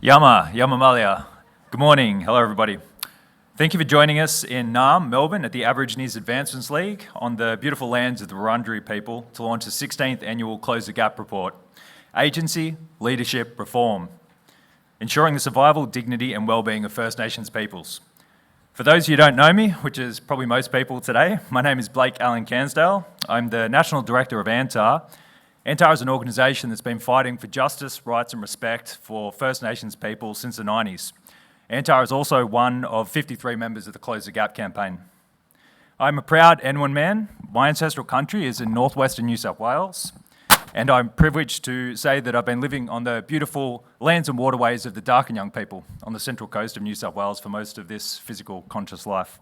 Malia. Good morning. Hello, everybody. Thank you for joining us in Naarm, Melbourne, at the Aborigines Advancements League on the beautiful lands of the Wurundjeri people to launch the 16th annual Close the Gap report, Agency, Leadership, Reform, ensuring the survival, dignity and wellbeing of First Nations peoples. For those of you who don't know me, which is probably most people today, my name is Blake Allen Cansdale. I'm the National Director of ANTAR. ANTAR is an organisation that's been fighting for justice, rights and respect for First Nations people since the 90s. ANTAR is also one of 53 members of the Close the Gap campaign. I'm a proud N1 man. My ancestral country is in northwestern New South Wales, and I'm privileged to say that I've been living on the beautiful lands and waterways of the Darkinjung people on the central coast of New South Wales for most of this physical conscious life.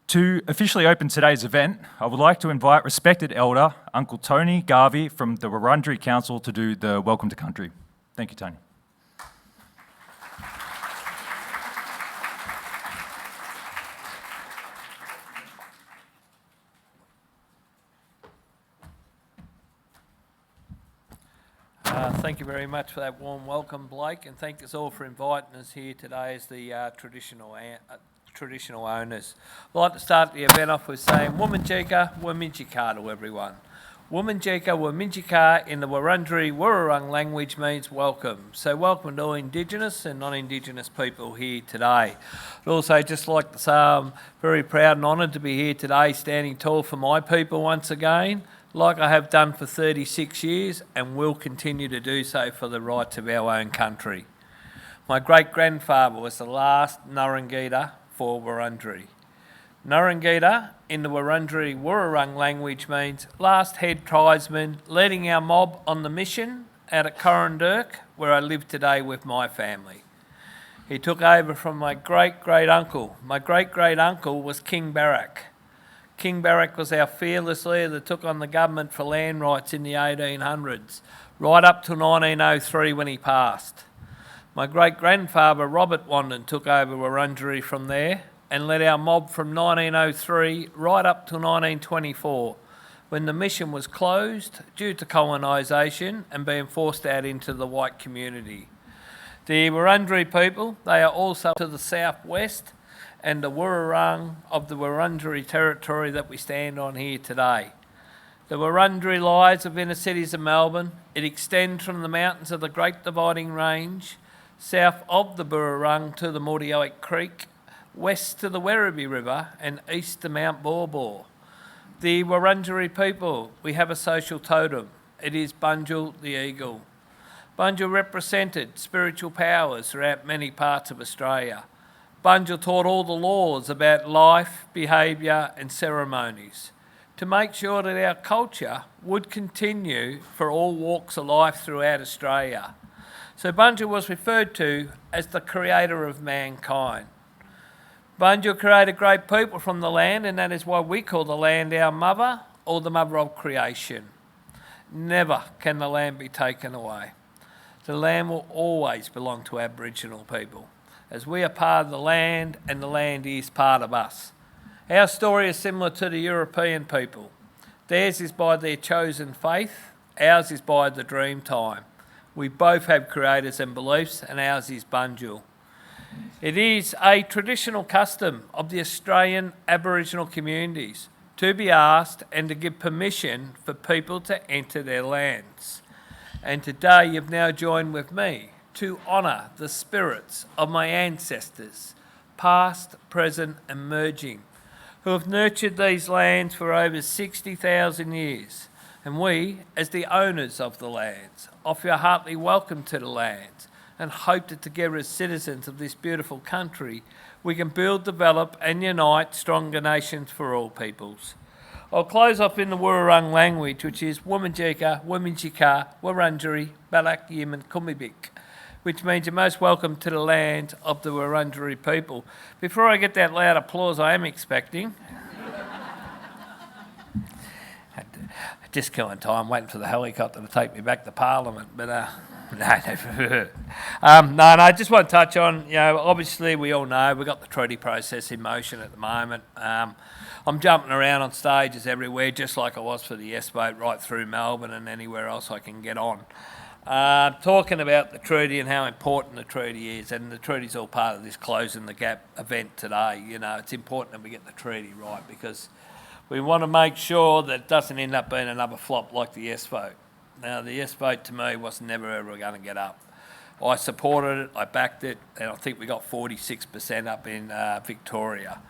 To officially open today's event, I would like to invite respected elder, Uncle Tony Garvey from the Wurundjeri Council to do the Welcome to Country. Thank you, Tony. Thank you very much for that warm welcome, Blake, and thank us all for inviting us here today as the traditional owners. I'd like to start the event off with saying Wominjeka, Wominjeka to everyone. Wominjeka, Wominjeka in the Wurundjeri Wurrung language means welcome. So welcome to all Indigenous and non-Indigenous people here today. I'd also just like to say I'm very proud and honoured to be here today standing tall for my people once again, like I have done for 36 years and will continue to do so for the rights of our own country. My great-grandfather was the last Nurrungita for Wurundjeri. Nurrungita in the Wurundjeri Wurrung language means last head tribesman leading our mob on the mission out at Corrandirk, where I live today with my family. He took over from my great-great-uncle. My great-great-uncle was King Barak. King Barak was our fearless leader that took on the government for land rights in the 1800s, right up to 1903 when he passed. My great-grandfather Robert Wandon took over Wurundjeri from there and led our mob from 1903 right up to 1924, when the mission was closed due to colonisation and being forced out into the white community. The Wurundjeri people, they are also to the southwest and the Wurrung of the Wurundjeri territory that we stand on here today. The Wurundjeri lies within the cities of Melbourne. It extends from the mountains of the Great Dividing Range, south of the Burrarung to the Mordialloc Creek, west to the Werribee River and east to Mount Baw. The Wurundjeri people, we have a social totem. It is Bunjil the eagle. Bunjil represented spiritual powers throughout many parts of Australia. Bunjil taught all the laws about life, behaviour and ceremonies to make sure that our culture would continue for all walks of life throughout Australia. So Bunjil was referred to as the creator of mankind. Bunjil created great people from the land, and that is why we call the land our mother or the mother of creation. Never can the land be taken away. The land will always belong to Aboriginal people, as we are part of the land and the land is part of us. Our story is similar to the European people. Theirs is by their chosen faith, ours is by the dream time. We both have creators and beliefs, and ours is Bunjil. It is a traditional custom of the Australian Aboriginal communities to be asked and to give permission for people to enter their lands. And today you've now joined with me to honour the spirits of my ancestors, past, present and emerging, who have nurtured these lands for over 60,000 years. And we, as the owners of the lands, offer a heartily welcome to the lands and hope that together as citizens of this beautiful country, we can build, develop and unite stronger nations for all peoples. I'll close off in the Wurrung language, which is Wominjeka, Wominjeka, Wurundjeri, Balak, Yemen, Kumibik, which means you're most welcome to the land of the Wurundjeri people. Before I get that loud applause I am expecting, just killing time, waiting for the helicopter to take me back to Parliament, but no, I just want to touch on, obviously we all know we've got the treaty process in motion at the moment. I'm jumping around on stages everywhere, just like I was for the Yes vote right through Melbourne and anywhere else I can get on. talking about the treaty and how important the treaty is, and the treaty's all part of this Closing the Gap event today. You know, it's important that we get the treaty right because we want to make sure that it doesn't end up being another flop like the yes vote. Now, the yes vote to me was never ever going to get up. I supported it, I backed it, and I think we got 46% up in Victoria.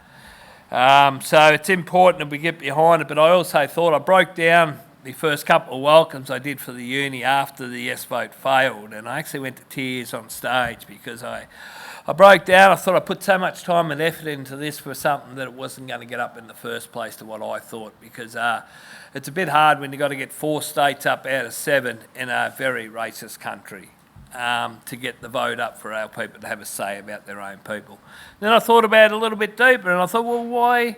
So it's important that we get behind it, but I also thought I broke down the first couple of welcomes I did for the uni after the yes vote failed, and I actually went to tears on stage because I broke down. I thought I put so much time and effort into this for something that it wasn't going to get up in the first place to what I thought, because it's a bit hard when you've got to get 4 states up out of 7 in a very racist country to get the vote up for our people to have a say about their own people. Then I thought about it a little bit deeper, and I thought, well,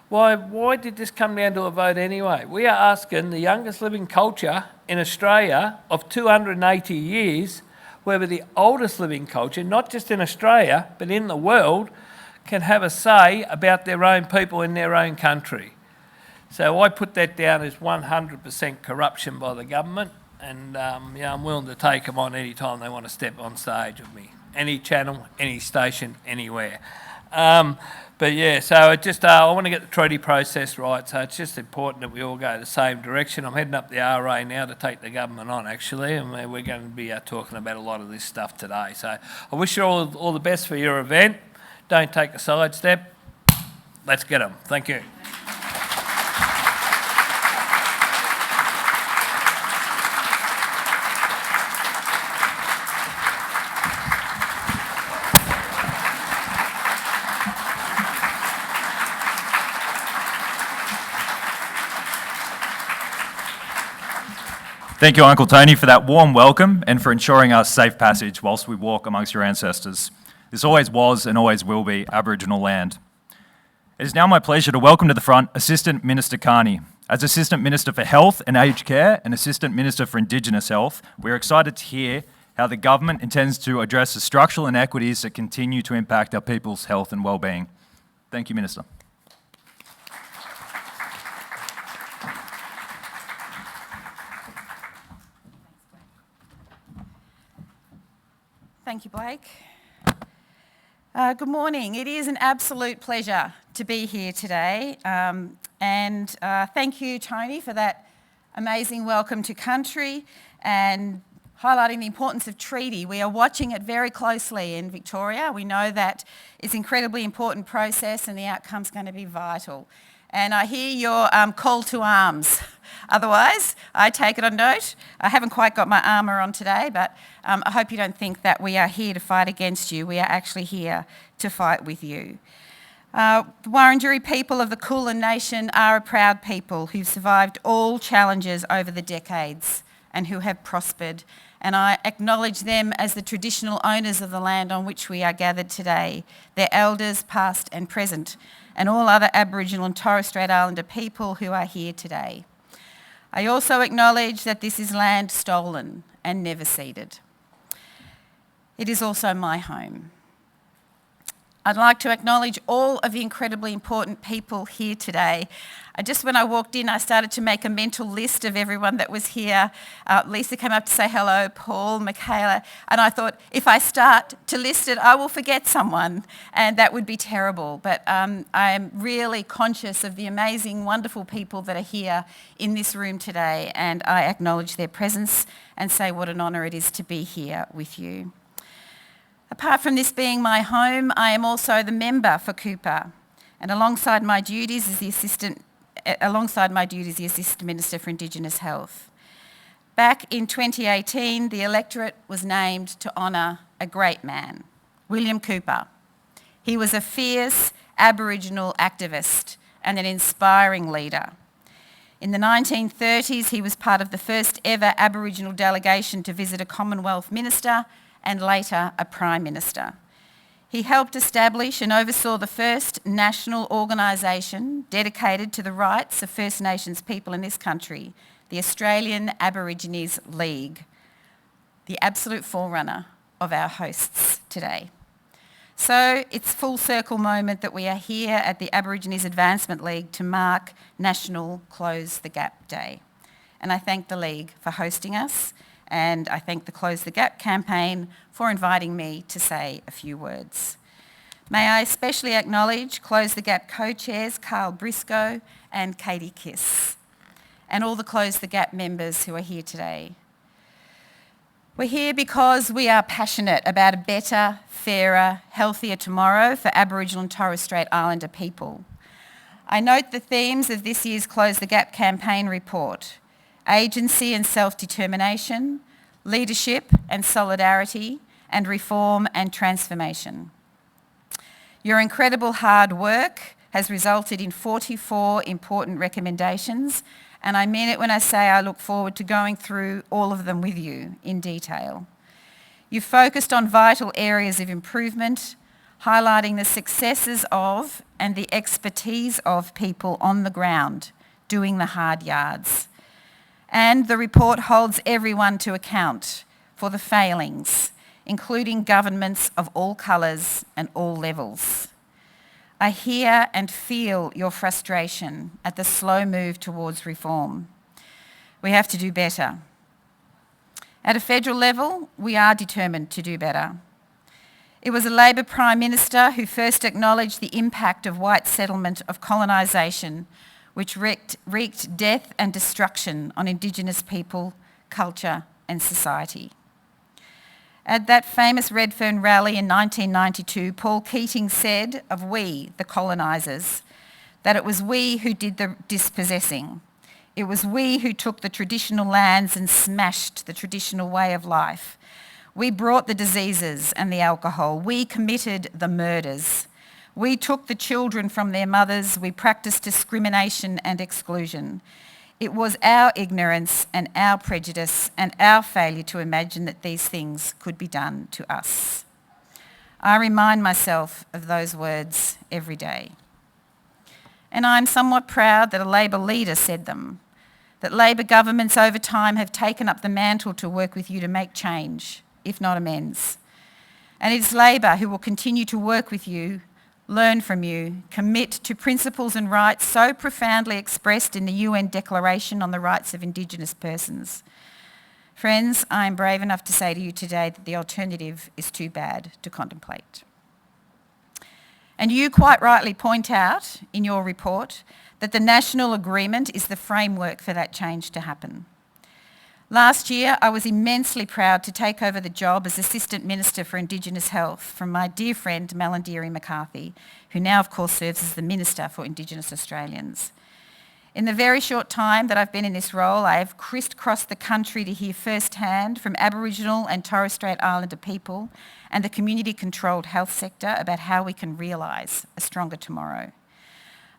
why did this come down to a vote anyway? We are asking the youngest living culture in Australia of 280 years, whether the oldest living culture, not just in Australia, but in the world, can have a say about their own people in their own country. So I put that down as 100% corruption by the government, and I'm willing to take them on any time they want to step on stage with me. Any channel, any station, anywhere. But yeah, so it just I want to get the treaty process right, so it's just important that we all go the same direction. I'm heading up the RA now to take the government on, actually, and we're going to be talking about a lot of this stuff today. So I wish you all the best for your event. Don't take a sidestep. Let's get them. Thank you. Thank you, Uncle Tony, for that warm welcome and for ensuring our safe passage whilst we walk amongst your ancestors. This always was and always will be Aboriginal land. It is now my pleasure to welcome to the front Assistant Minister Carney. As Assistant Minister for Health and Aged Care and Assistant Minister for Indigenous Health, we're excited to hear how the government intends to address the structural inequities that continue to impact our people's health and wellbeing. Thank you, Minister. Thank you, Blake. Good morning. It is an absolute pleasure to be here today. And thank you, Tony, for that amazing welcome to country and highlighting the importance of treaty. We are watching it very closely in Victoria. We know that it's an incredibly important process and the outcome's going to be vital. And I hear your call to arms. Otherwise, I take it on note. I haven't quite got my armour on today, but I hope you don't think that we are here to fight against you. We are actually here to fight with you. The Wurundjeri people of the Kulin Nation are a proud people who've survived all challenges over the decades and who have prospered. And I acknowledge them as the traditional owners of the land on which we are gathered today, their elders past and present, and all other Aboriginal and Torres Strait Islander people who are here today. I also acknowledge that this is land stolen and never ceded. It is also my home. I'd like to acknowledge all of the incredibly important people here today. When I walked in, I started to make a mental list of everyone that was here. Lisa came up to say hello, Paul, Michaela, and I thought, if I start to list it, I will forget someone, and that would be terrible. But I am really conscious of the amazing, wonderful people that are here in this room today, and I acknowledge their presence and say what an honour it is to be here with you. Apart from this being my home, I am also the member for Cooper, and alongside my duties as the Assistant Minister for Indigenous Health. Back in 2018, the electorate was named to honour a great man, William Cooper. He was a fierce Aboriginal activist and an inspiring leader. In the 1930s, he was part of the first ever Aboriginal delegation to visit a Commonwealth minister and later a Prime Minister. He helped establish and oversaw the first national organisation dedicated to the rights of First Nations people in this country, the Australian Aborigines League, the absolute forerunner of our hosts today. So it's full circle moment that we are here at the Aborigines Advancement League to mark National Close the Gap Day. And I thank the League for hosting us and I thank the Close the Gap campaign for inviting me to say a few words. May I especially acknowledge Close the Gap co-chairs Carl Briscoe and Katie Kiss, and all the Close the Gap members who are here today. We're here because we are passionate about a better, fairer, healthier tomorrow for Aboriginal and Torres Strait Islander people. I note the themes of this year's Close the Gap campaign report: agency and self-determination, leadership and solidarity, and reform and transformation. Your incredible hard work has resulted in 44 important recommendations, and I mean it when I say I look forward to going through all of them with you in detail. You've focused on vital areas of improvement, highlighting the successes of and the expertise of people on the ground doing the hard yards. And the report holds everyone to account for the failings, including governments of all colours and all levels. I hear and feel your frustration at the slow move towards reform. We have to do better. At a federal level, we are determined to do better. It was a Labor Prime Minister who first acknowledged the impact of white settlement of colonisation, which wreaked death and destruction on Indigenous people, culture and society. At that famous Redfern rally in 1992, Paul Keating said of we, the colonisers, that it was we who did the dispossessing. It was we who took the traditional lands and smashed the traditional way of life. We brought the diseases and the alcohol. We committed the murders. We took the children from their mothers. We practiced discrimination and exclusion. It was our ignorance and our prejudice and our failure to imagine that these things could be done to us. I remind myself of those words every day. And I'm somewhat proud that a Labor leader said them, that Labor governments over time have taken up the mantle to work with you to make change, if not amends. And it is Labor who will continue to work with you, learn from you, commit to principles and rights so profoundly expressed in the UN Declaration on the Rights of Indigenous Persons. Friends, I am brave enough to say to you today that the alternative is too bad to contemplate. And you quite rightly point out in your report that the national agreement is the framework for that change to happen. Last year, I was immensely proud to take over the job as Assistant Minister for Indigenous Health from my dear friend Malandiri McCarthy, who now of course serves as the Minister for Indigenous Australians. In the very short time that I've been in this role, I have crisscrossed the country to hear firsthand from Aboriginal and Torres Strait Islander people and the community-controlled health sector about how we can realise a stronger tomorrow.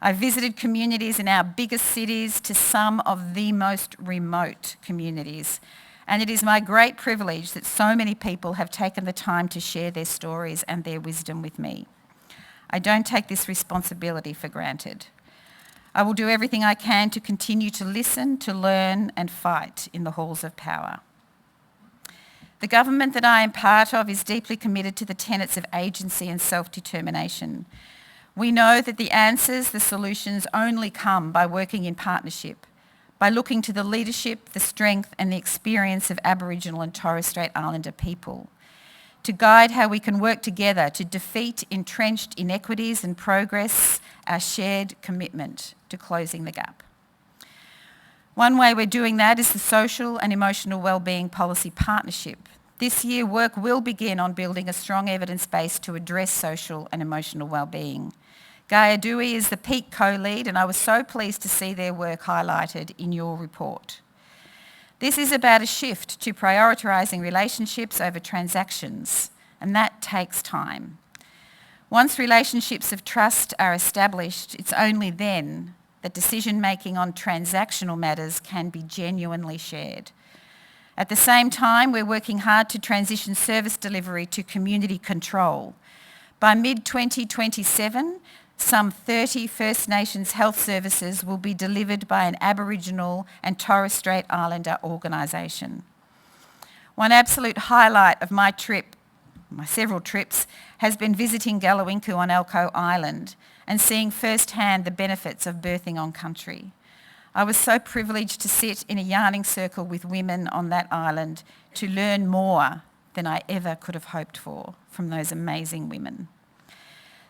I've visited communities in our biggest cities to some of the most remote communities, and it is my great privilege that so many people have taken the time to share their stories and their wisdom with me. I don't take this responsibility for granted. I will do everything I can to continue to listen, to learn and fight in the halls of power. The government that I am part of is deeply committed to the tenets of agency and self-determination. We know that the answers, the solutions only come by working in partnership, by looking to the leadership, the strength and the experience of Aboriginal and Torres Strait Islander people, to guide how we can work together to defeat entrenched inequities and progress our shared commitment to closing the gap. One way we're doing that is the Social and Emotional Wellbeing Policy Partnership. This year, work will begin on building a strong evidence base to address social and emotional wellbeing. Gaia Dewey is the peak co-lead, and I was so pleased to see their work highlighted in your report. This is about a shift to prioritising relationships over transactions, and that takes time. Once relationships of trust are established, it's only then that decision-making on transactional matters can be genuinely shared. At the same time, we're working hard to transition service delivery to community control. By mid-2027, some 30 First Nations health services will be delivered by an Aboriginal and Torres Strait Islander organisation. One absolute highlight of my several trips, has been visiting Galawinku on Elcho Island and seeing firsthand the benefits of birthing on country. I was so privileged to sit in a yarning circle with women on that island to learn more than I ever could have hoped for from those amazing women.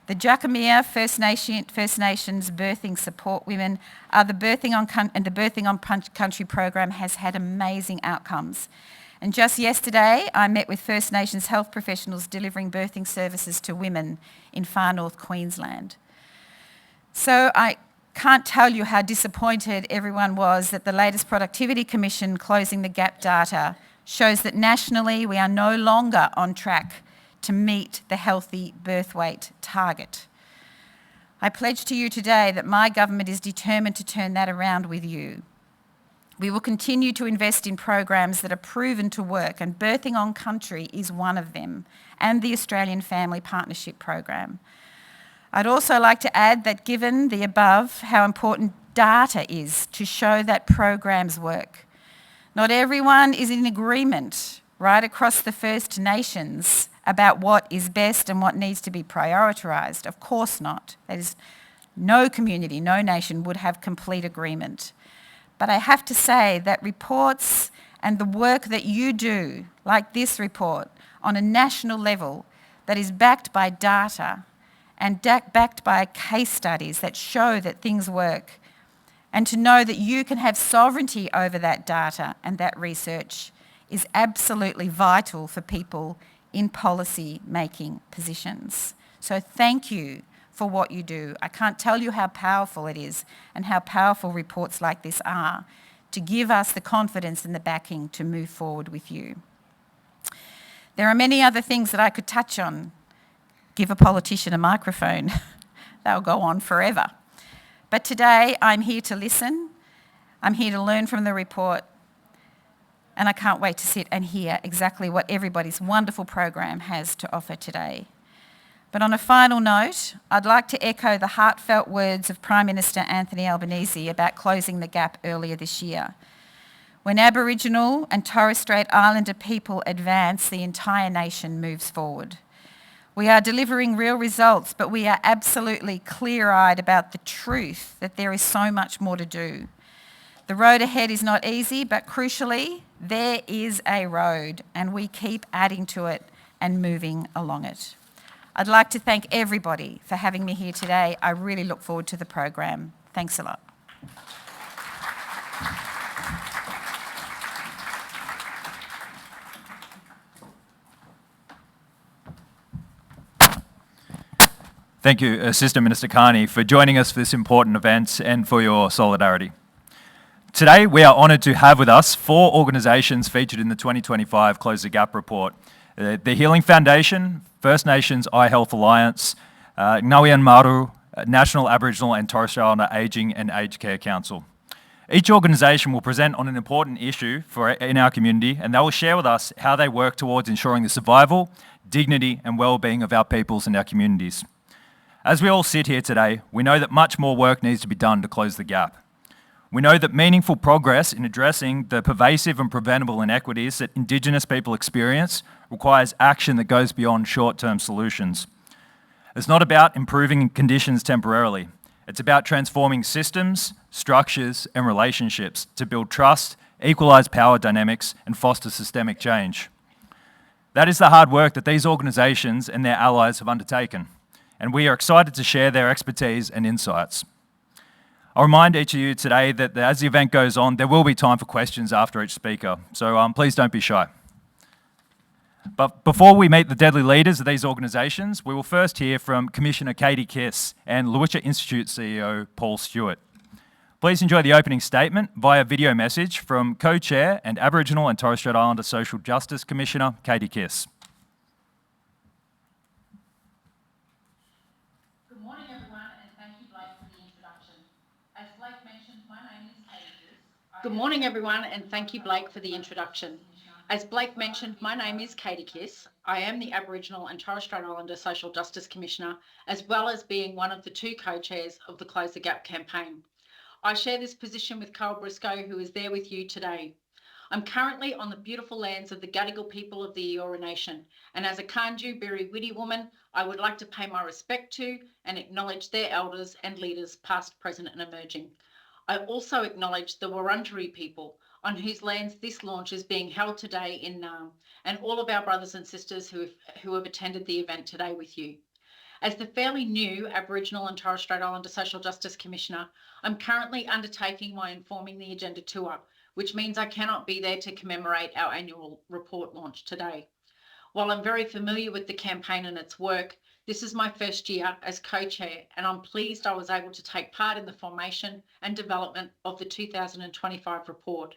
The Jacamia First Nations Birthing Support Women are the Birthing on Country program has had amazing outcomes. And just yesterday, I met with First Nations health professionals delivering birthing services to women in far north Queensland. So I can't tell you how disappointed everyone was that the latest Productivity Commission Closing the Gap data shows that nationally we are no longer on track to meet the healthy birth weight target. I pledge to you today that my government is determined to turn that around with you. We will continue to invest in programs that are proven to work, and Birthing on Country is one of them, and the Australian Family Partnership Program. I'd also like to add that given the above, how important data is to show that programs work. Not everyone is in agreement right across the First Nations about what is best and what needs to be prioritised. Of course not. That is, no community, no nation would have complete agreement. But I have to say that reports and the work that you do, like this report, on a national level that is backed by data and backed by case studies that show that things work, and to know that you can have sovereignty over that data and that research is absolutely vital for people in policy-making positions. So thank you for what you do. I can't tell you how powerful it is and how powerful reports like this are to give us the confidence and the backing to move forward with you. There are many other things that I could touch on. Give a politician a microphone. They'll go on forever. But today I'm here to listen. I'm here to learn from the report. And I can't wait to sit and hear exactly what everybody's wonderful program has to offer today. But on a final note, I'd like to echo the heartfelt words of Prime Minister Anthony Albanese about closing the gap earlier this year. When Aboriginal and Torres Strait Islander people advance, the entire nation moves forward. We are delivering real results, but we are absolutely clear-eyed about the truth that there is so much more to do. The road ahead is not easy, but crucially, there is a road and we keep adding to it and moving along it. I'd like to thank everybody for having me here today. I really look forward to the program. Thanks a lot. Thank you, Assistant Minister Carney, for joining us for this important event and for your solidarity. Today, we are honoured to have with us 4 organisations featured in the 2025 Close the Gap report. The Healing Foundation, First Nations Eye Health Alliance, Ngawian Maru, National Aboriginal and Torres Strait Islander Ageing and Aged Care Council. Each organisation will present on an important issue in our community, and they will share with us how they work towards ensuring the survival, dignity and well-being of our peoples and our communities. As we all sit here today, we know that much more work needs to be done to close the gap. We know that meaningful progress in addressing the pervasive and preventable inequities that Indigenous people experience requires action that goes beyond short-term solutions. It's not about improving conditions temporarily. It's about transforming systems, structures and relationships to build trust, equalise power dynamics and foster systemic change. That is the hard work that these organisations and their allies have undertaken, and we are excited to share their expertise and insights. I'll remind each of you today that as the event goes on, there will be time for questions after each speaker, so please don't be shy. But before we meet the deadly leaders of these organisations, we will first hear from Commissioner Katie Kiss and Lowitja Institute CEO Paul Stewart. Please enjoy the opening statement via video message from Co-Chair and Aboriginal and Torres Strait Islander Social Justice Commissioner Katie Kiss. Good morning, everyone, and thank you, Blake, for the introduction. As Blake mentioned, my name is Katie Kiss. I am the Aboriginal and Torres Strait Islander Social Justice Commissioner, as well as being one of the 2 co-chairs of the Close the Gap campaign. I share this position with Carl Briscoe, who is there with you today. I'm currently on the beautiful lands of the Gadigal people of the Eora Nation, and as a Kanju Biri Widi woman, I would like to pay my respect to and acknowledge their elders and leaders past, present and emerging. I also acknowledge the Wurundjeri people on whose lands this launch is being held today in Naarm, and all of our brothers and sisters who have attended the event today with you. As the fairly new Aboriginal and Torres Strait Islander Social Justice Commissioner, I'm currently undertaking my Informing the Agenda tour, which means I cannot be there to commemorate our annual report launch today. While I'm very familiar with the campaign and its work, this is my first year as co-chair, and I'm pleased I was able to take part in the formation and development of the 2025 report.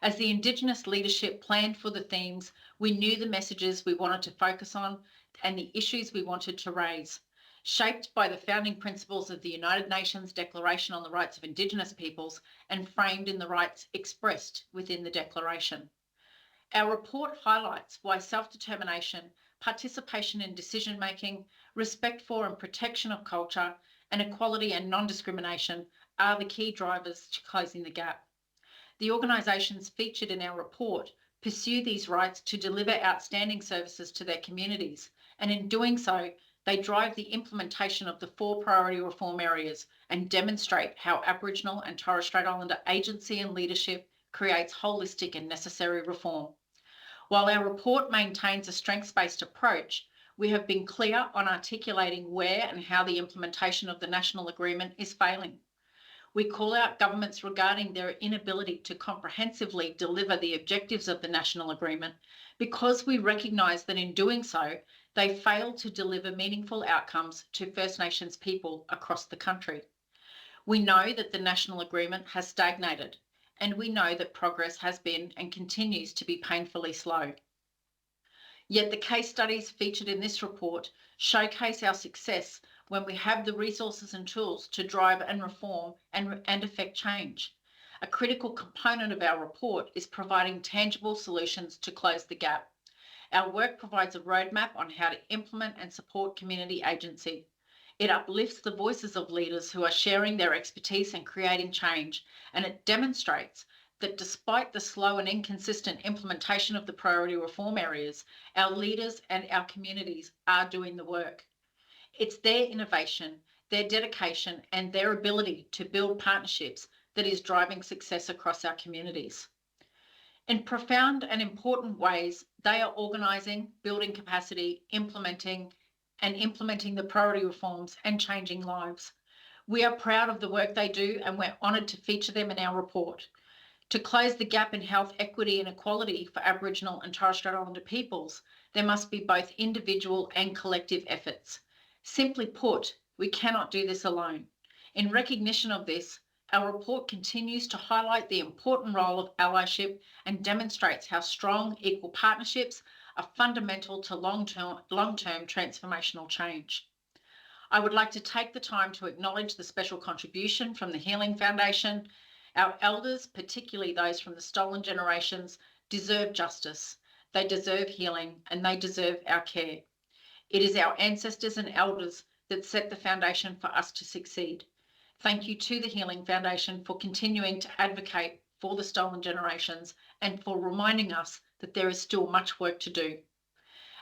As the Indigenous leadership planned for the themes, we knew the messages we wanted to focus on and the issues we wanted to raise. Shaped by the founding principles of the United Nations Declaration on the Rights of Indigenous Peoples and framed in the rights expressed within the Declaration. Our report highlights why self-determination, participation in decision-making, respect for and protection of culture, and equality and non-discrimination are the key drivers to closing the gap. The organisations featured in our report pursue these rights to deliver outstanding services to their communities, and in doing so, they drive the implementation of the 4 priority reform areas and demonstrate how Aboriginal and Torres Strait Islander agency and leadership creates holistic and necessary reform. While our report maintains a strengths-based approach, we have been clear on articulating where and how the implementation of the national agreement is failing. We call out governments regarding their inability to comprehensively deliver the objectives of the national agreement because we recognise that in doing so, they fail to deliver meaningful outcomes to First Nations people across the country. We know that the national agreement has stagnated, and we know that progress has been and continues to be painfully slow. Yet the case studies featured in this report showcase our success when we have the resources and tools to drive and reform and effect change. A critical component of our report is providing tangible solutions to close the gap. Our work provides a roadmap on how to implement and support community agency. It uplifts the voices of leaders who are sharing their expertise and creating change, and it demonstrates that despite the slow and inconsistent implementation of the priority reform areas, our leaders and our communities are doing the work. It's their innovation, their dedication, and their ability to build partnerships that is driving success across our communities. In profound and important ways, they are organising, building capacity, implementing the priority reforms and changing lives. We are proud of the work they do, and we're honoured to feature them in our report. To close the gap in health equity and equality for Aboriginal and Torres Strait Islander peoples, there must be both individual and collective efforts. Simply put, we cannot do this alone. In recognition of this, our report continues to highlight the important role of allyship and demonstrates how strong, equal partnerships are fundamental to long-term transformational change. I would like to take the time to acknowledge the special contribution from the Healing Foundation. Our elders, particularly those from the stolen generations, deserve justice. They deserve healing, and they deserve our care. It is our ancestors and elders that set the foundation for us to succeed. Thank you to the Healing Foundation for continuing to advocate for the stolen generations and for reminding us that there is still much work to do.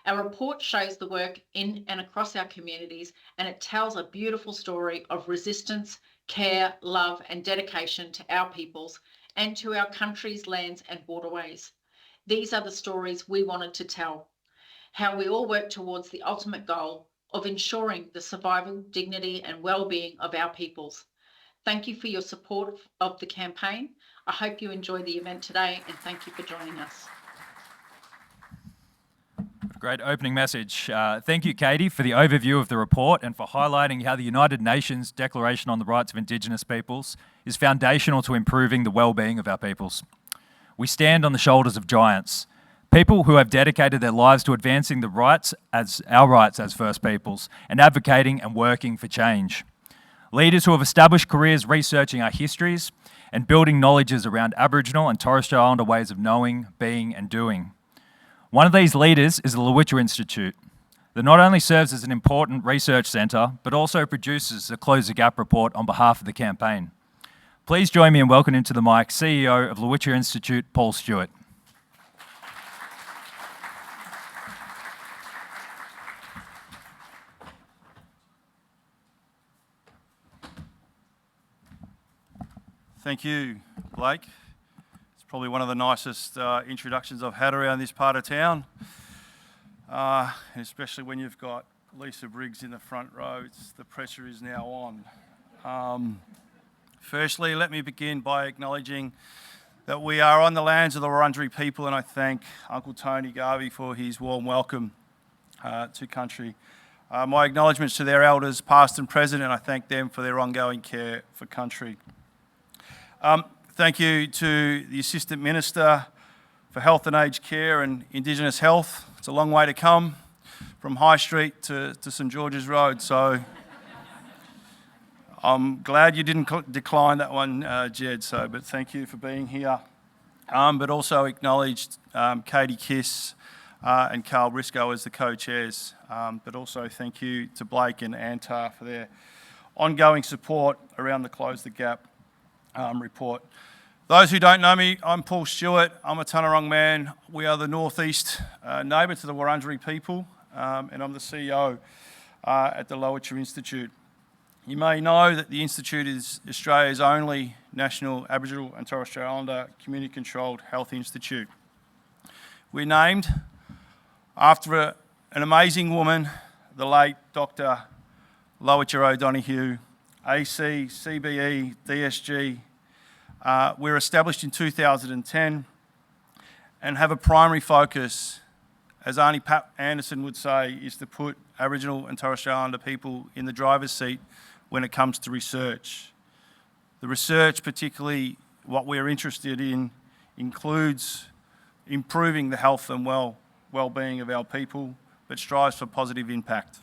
Our report shows the work in and across our communities, and it tells a beautiful story of resistance, care, love, and dedication to our peoples and to our country's lands and waterways. These are the stories we wanted to tell. How we all work towards the ultimate goal of ensuring the survival, dignity, and well-being of our peoples. Thank you for your support of the campaign. I hope you enjoy the event today, and thank you for joining us. Great opening message. Thank you, Katie, for the overview of the report and for highlighting how the United Nations Declaration on the Rights of Indigenous Peoples is foundational to improving the well-being of our peoples. We stand on the shoulders of giants, people who have dedicated their lives to advancing our rights as First Peoples and advocating and working for change. Leaders who have established careers researching our histories and building knowledges around Aboriginal and Torres Strait Islander ways of knowing, being and doing. One of these leaders is the Lowitja Institute that not only serves as an important research centre, but also produces the Close the Gap report on behalf of the campaign. Please join me in welcoming to the mic CEO of Lowitja Institute, Paul Stewart. Thank you, Blake. It's probably one of the nicest introductions I've had around this part of town, especially when you've got Lisa Briggs in the front row. The pressure is now on. Firstly, let me begin by acknowledging that we are on the lands of the Wurundjeri people, and I thank Uncle Tony Garvey for his warm welcome to country. My acknowledgements to their elders, past and present, and I thank them for their ongoing care for country. Thank you to the Assistant Minister for Health and Aged Care and Indigenous Health. It's a long way to come from High Street to St George's Road, so I'm glad you didn't decline that one, Jed, but thank you for being here. But also acknowledged Katie Kiss and Carl Briscoe as the co-chairs, but also thank you to Blake and Antar for their ongoing support around the Close the Gap report. Those who don't know me, I'm Paul Stewart. I'm a Tanarong man. We are the northeast neighbour to the Wurundjeri people, and I'm the CEO at the Lowitja Institute. You may know that the Institute is Australia's only national Aboriginal and Torres Strait Islander community-controlled health institute. We're named after an amazing woman, the late Dr. Lowitja O'Donoghue, AC, CBE, DSG. We're established in 2010 and have a primary focus, as Arnie Pat Anderson would say, is to put Aboriginal and Torres Strait Islander people in the driver's seat when it comes to research. The research, particularly what we're interested in, includes improving the health and well-being of our people, but strives for positive impact.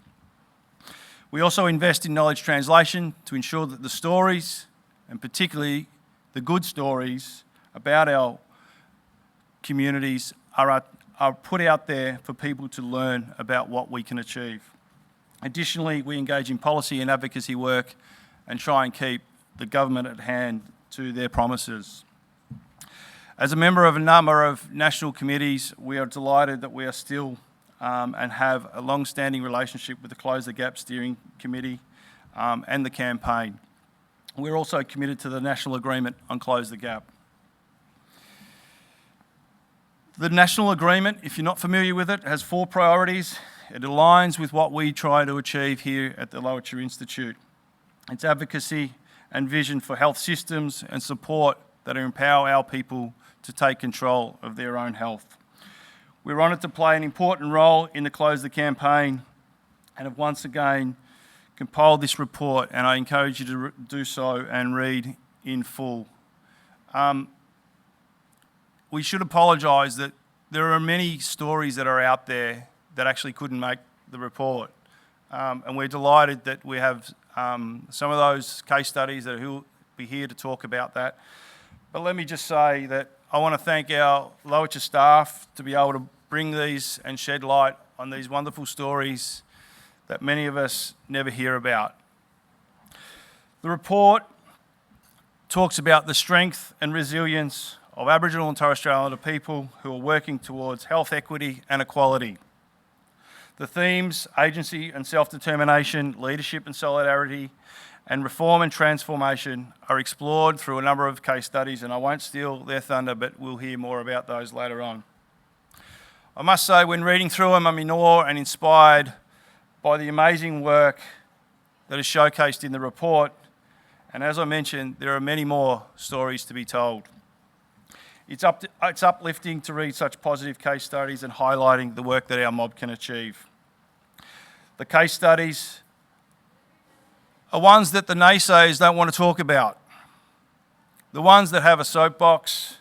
We also invest in knowledge translation to ensure that the stories, and particularly the good stories about our communities, are put out there for people to learn about what we can achieve. Additionally, we engage in policy and advocacy work and try and keep the government at hand to their promises. As a member of a number of national committees, we are delighted that we are still and have a long-standing relationship with the Close the Gap Steering Committee and the campaign. We're also committed to the National Agreement on Close the Gap. The National Agreement, if you're not familiar with it, has 4 priorities. It aligns with what we try to achieve here at the Lowitja Institute. It's advocacy and vision for health systems and support that empower our people to take control of their own health. We're honoured to play an important role in the Close the campaign and have once again compiled this report, and I encourage you to do so and read in full. We should apologise that there are many stories that are out there that actually couldn't make the report. And we're delighted that we have some of those case studies that will be here to talk about that. But let me just say that I want to thank our Lowitja staff to be able to bring these and shed light on these wonderful stories that many of us never hear about. The report talks about the strength and resilience of Aboriginal and Torres Strait Islander people who are working towards health equity and equality. The themes, agency and self-determination, leadership and solidarity, and reform and transformation are explored through a number of case studies, and I won't steal their thunder, but we'll hear more about those later on. I must say, when reading through them, I'm in awe and inspired by the amazing work that is showcased in the report, and as I mentioned, there are many more stories to be told. It's uplifting to read such positive case studies and highlighting the work that our mob can achieve. The case studies are ones that the naysayers don't want to talk about. The ones that have a soapbox,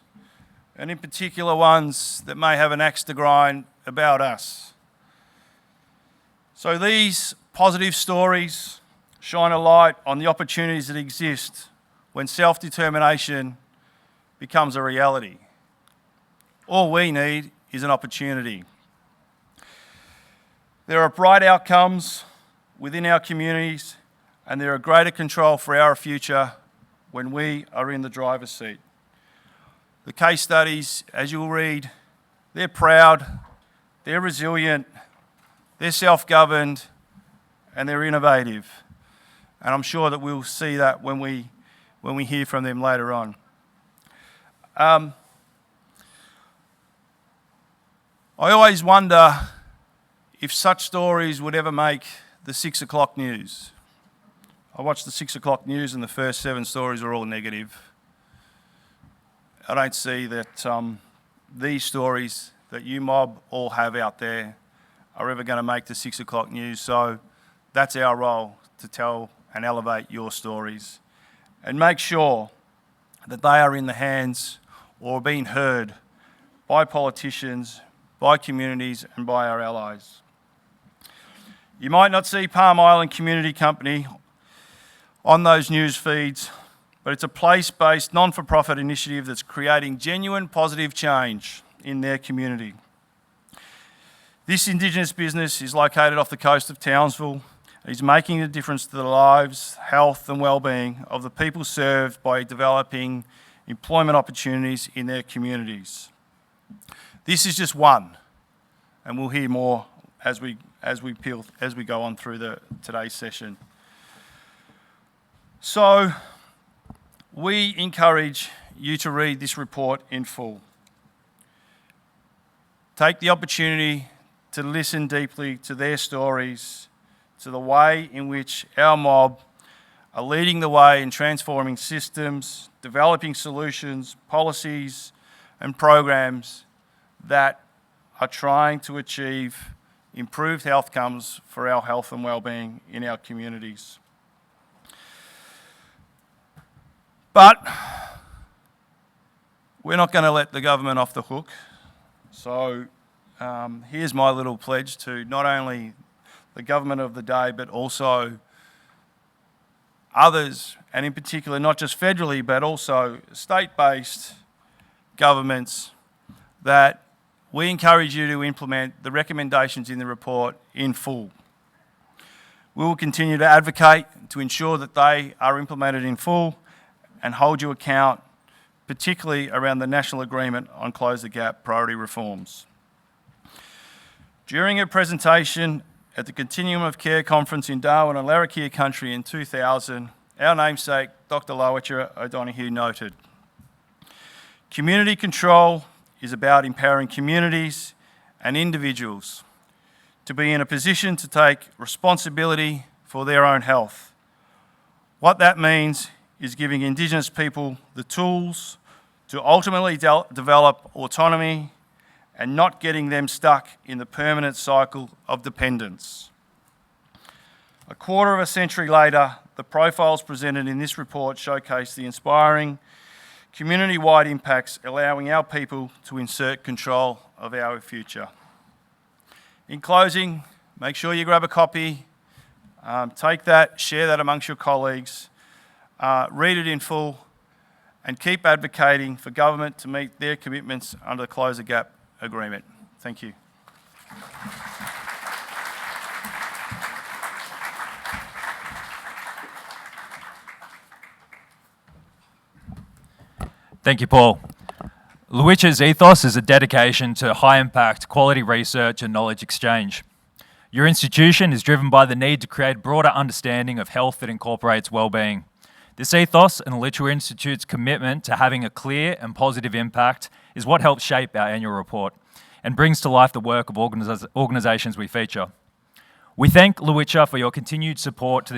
and in particular ones that may have an axe to grind about us. So these positive stories shine a light on the opportunities that exist when self-determination becomes a reality. All we need is an opportunity. There are bright outcomes within our communities, and there are greater control for our future when we are in the driver's seat. The case studies, as you'll read, they're proud, they're resilient, they're self-governed, and they're innovative. And I'm sure that we'll see that when we when we hear from them later on. I always wonder if such stories would ever make the 6 o'clock news. I watched the 6 o'clock news and the first 7 stories were all negative. I don't see that these stories that you mob all have out there are ever going to make the 6 o'clock news. So that's our role, to tell and elevate your stories and make sure that they are in the hands or being heard by politicians, by communities and by our allies. You might not see Palm Island Community Company on those news feeds, but it's a place-based, non-for-profit initiative that's creating genuine positive change in their community. This Indigenous business is located off the coast of Townsville and is making a difference to the lives, health and wellbeing of the people served by developing employment opportunities in their communities. This is just one, and we'll hear more as we go on through today's session. So, we encourage you to read this report in full. Take the opportunity to listen deeply to their stories, to the way in which our mob are leading the way in transforming systems, developing solutions, policies and programs that are trying to achieve improved outcomes for our health and wellbeing in our communities. But we're not going to let the government off the hook. So here's my little pledge to not only the government of the day, but also others, and in particular, not just federally, but also state-based governments, that we encourage you to implement the recommendations in the report in full. We will continue to advocate to ensure that they are implemented in full and hold you account, particularly around the National Agreement on Close the Gap priority reforms. During a presentation at the Continuum of Care Conference in Darwin and Larrakia Country in 2000, our namesake, Dr. Lowitja O'Donoghue, noted, "Community control is about empowering communities and individuals to be in a position to take responsibility for their own health. What that means is giving Indigenous people the tools to ultimately develop autonomy and not getting them stuck in the permanent cycle of dependence." A quarter of a century later, the profiles presented in this report showcase the inspiring community-wide impacts allowing our people to insert control of our future. In closing, make sure you grab a copy, take that, share that amongst your colleagues, read it in full, and keep advocating for government to meet their commitments under the Close the Gap agreement. Thank you. Thank you, Paul. Lowitja's ethos is a dedication to high-impact, quality research and knowledge exchange. Your institution is driven by the need to create broader understanding of health that incorporates wellbeing. This ethos and the Lowitja Institute's commitment to having a clear and positive impact is what helps shape our annual report and brings to life the work of organisations we feature. We thank Lowitja for your continued support to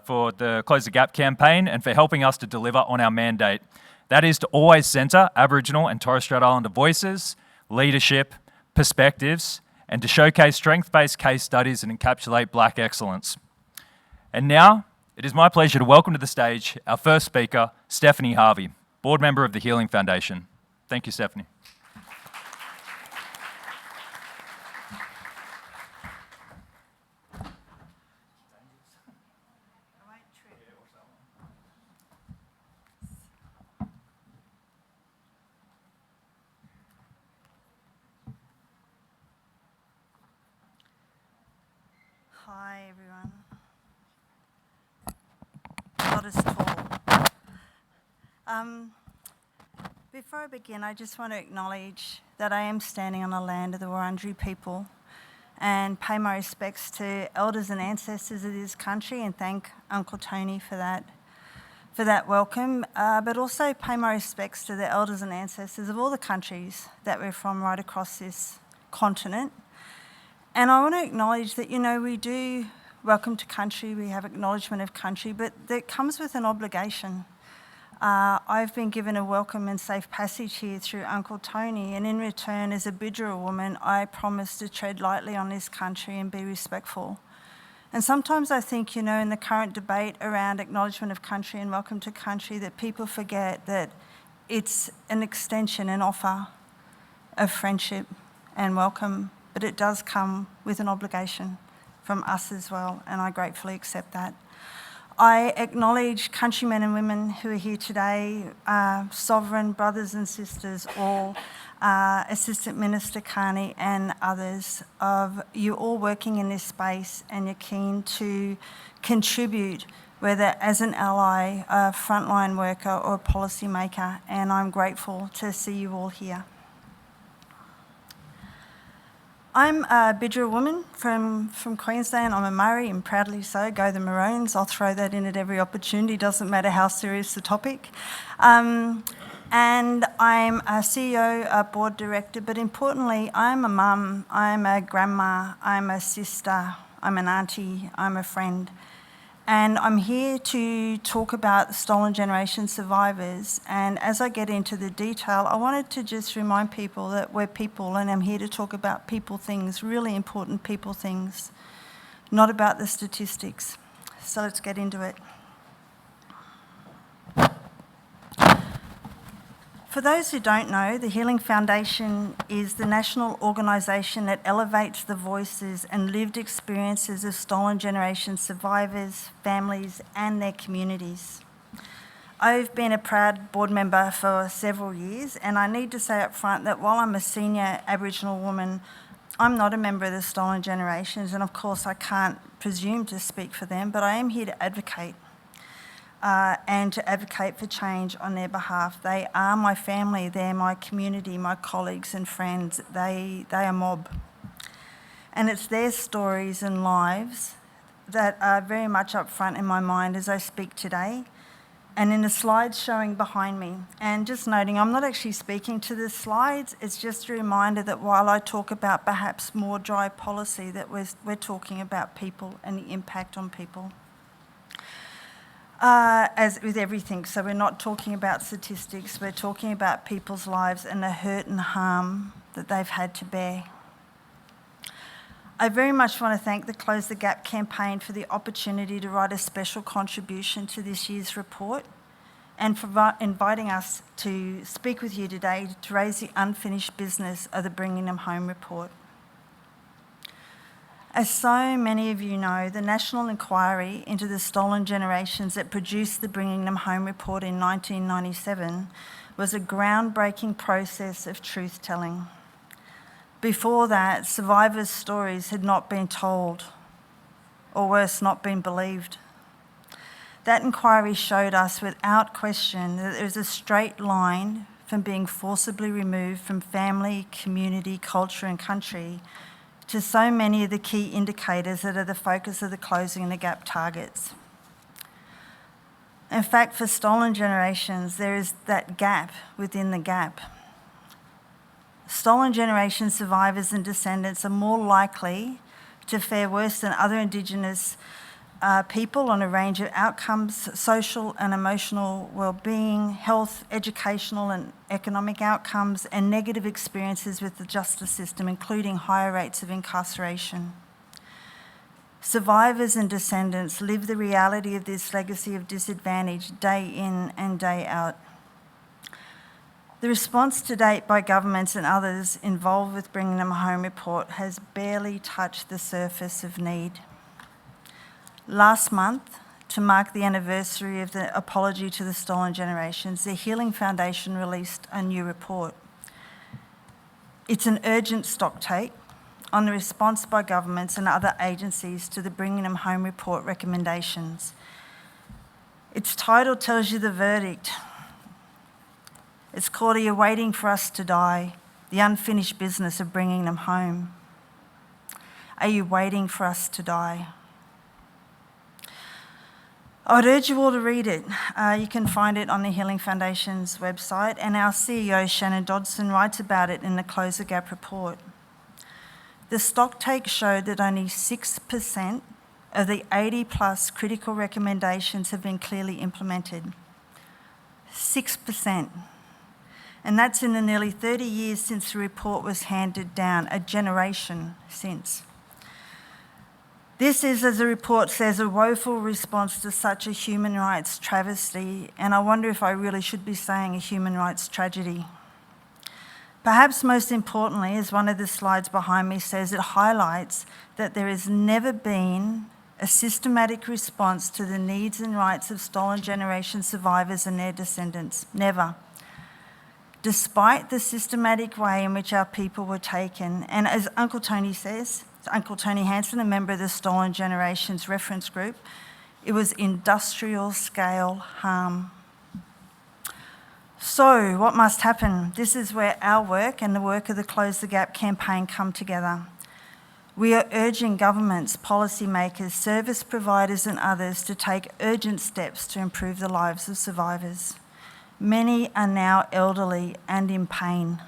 for the Close the Gap campaign and for helping us to deliver on our mandate. That is to always centre Aboriginal and Torres Strait Islander voices, leadership, perspectives, and to showcase strength-based case studies and encapsulate Black excellence. And now, it is my pleasure to welcome to the stage our first speaker, Stephanie Harvey, board member of the Healing Foundation. Thank you, Stephanie. Hi everyone. God is tall. Before I begin, I just want to acknowledge that I am standing on the land of the Wurundjeri people and pay my respects to elders and ancestors of this country and thank Uncle Tony for that. for that welcome, but also pay my respects to the elders and ancestors of all the countries that we're from right across this continent. And I want to acknowledge that, we do welcome to country, we have acknowledgement of country, but that comes with an obligation. I've been given a welcome and safe passage here through Uncle Tony, and in return, as a Bidjara woman, I promise to tread lightly on this country and be respectful. And sometimes I think, in the current debate around acknowledgement of country and welcome to country, that people forget that it's an extension, an offer of friendship and welcome, but it does come with an obligation from us as well, and I gratefully accept that. I acknowledge countrymen and women who are here today, sovereign brothers and sisters, all Assistant Minister Carney and others, of you all working in this space, and you're keen to contribute, whether as an ally, a frontline worker or a policy maker, and I'm grateful to see you all here. I'm a Bidjara woman from Queensland. I'm a Murray, and proudly so. Go the Maroons. I'll throw that in at every opportunity, doesn't matter how serious the topic. And I'm a CEO, a board director, but importantly, I'm a mum, I'm a grandma, I'm a sister, I'm an auntie, I'm a friend. And I'm here to talk about stolen generation survivors. And as I get into the detail, I wanted to just remind people that we're people, and I'm here to talk about people things, really important people things, not about the statistics. So let's get into it. For those who don't know, the Healing Foundation is the national organisation that elevates the voices and lived experiences of stolen generation survivors, families and their communities. I've been a proud board member for several years, and I need to say up front that while I'm a senior Aboriginal woman, I'm not a member of the stolen generations, and of course I can't presume to speak for them, but I am here to advocate. And to advocate for change on their behalf. They are my family, they're my community, my colleagues and friends. They are mob. And it's their stories and lives that are very much up front in my mind as I speak today, and in the slides showing behind me. And just noting, I'm not actually speaking to the slides, it's just a reminder that while I talk about perhaps more dry policy, that we're talking about people and the impact on people. As with everything, so we're not talking about statistics, we're talking about people's lives and the hurt and harm that they've had to bear. I very much want to thank the Close the Gap campaign for the opportunity to write a special contribution to this year's report, and for inviting us to speak with you today to raise the unfinished business of the Bringing Them Home report. As so many of you know, the national inquiry into the stolen generations that produced the Bringing Them Home report in 1997 was a groundbreaking process of truth-telling. Before that, survivors' stories had not been told, or worse, not been believed. That inquiry showed us without question that there is a straight line from being forcibly removed from family, community, culture and country to so many of the key indicators that are the focus of the Closing the Gap targets. In fact, for stolen generations, there is that gap within the gap. Stolen generation survivors and descendants are more likely to fare worse than other Indigenous people on a range of outcomes, social and emotional wellbeing, health, educational and economic outcomes, and negative experiences with the justice system, including higher rates of incarceration. Survivors and descendants live the reality of this legacy of disadvantage day in and day out. The response to date by governments and others involved with Bringing Them Home report has barely touched the surface of need. Last month, to mark the anniversary of the apology to the stolen generations, the Healing Foundation released a new report. It's an urgent stocktake on the response by governments and other agencies to the Bringing Them Home report recommendations. Its title tells you the verdict. It's called "Are You Waiting for Us to Die? The Unfinished Business of Bringing Them Home." Are you waiting for us to die? I would urge you all to read it. You can find it on the Healing Foundation's website, and our CEO, Shannon Dodson, writes about it in the Close the Gap report. The stocktake showed that only 6% of the 80+ critical recommendations have been clearly implemented. 6%. And that's in the nearly 30 years since the report was handed down, a generation since. This is, as the report says, a woeful response to such a human rights travesty, and I wonder if I really should be saying a human rights tragedy. Perhaps most importantly, as one of the slides behind me says, it highlights that there has never been a systematic response to the needs and rights of stolen generation survivors and their descendants. Never. Despite the systematic way in which our people were taken, and as Uncle Tony says, Uncle Tony Hansen, a member of the Stolen Generations Reference Group, it was industrial scale harm. So, what must happen? This is where our work and the work of the Close the Gap campaign come together. We are urging governments, policymakers, service providers and others to take urgent steps to improve the lives of survivors. Many are now elderly and in pain.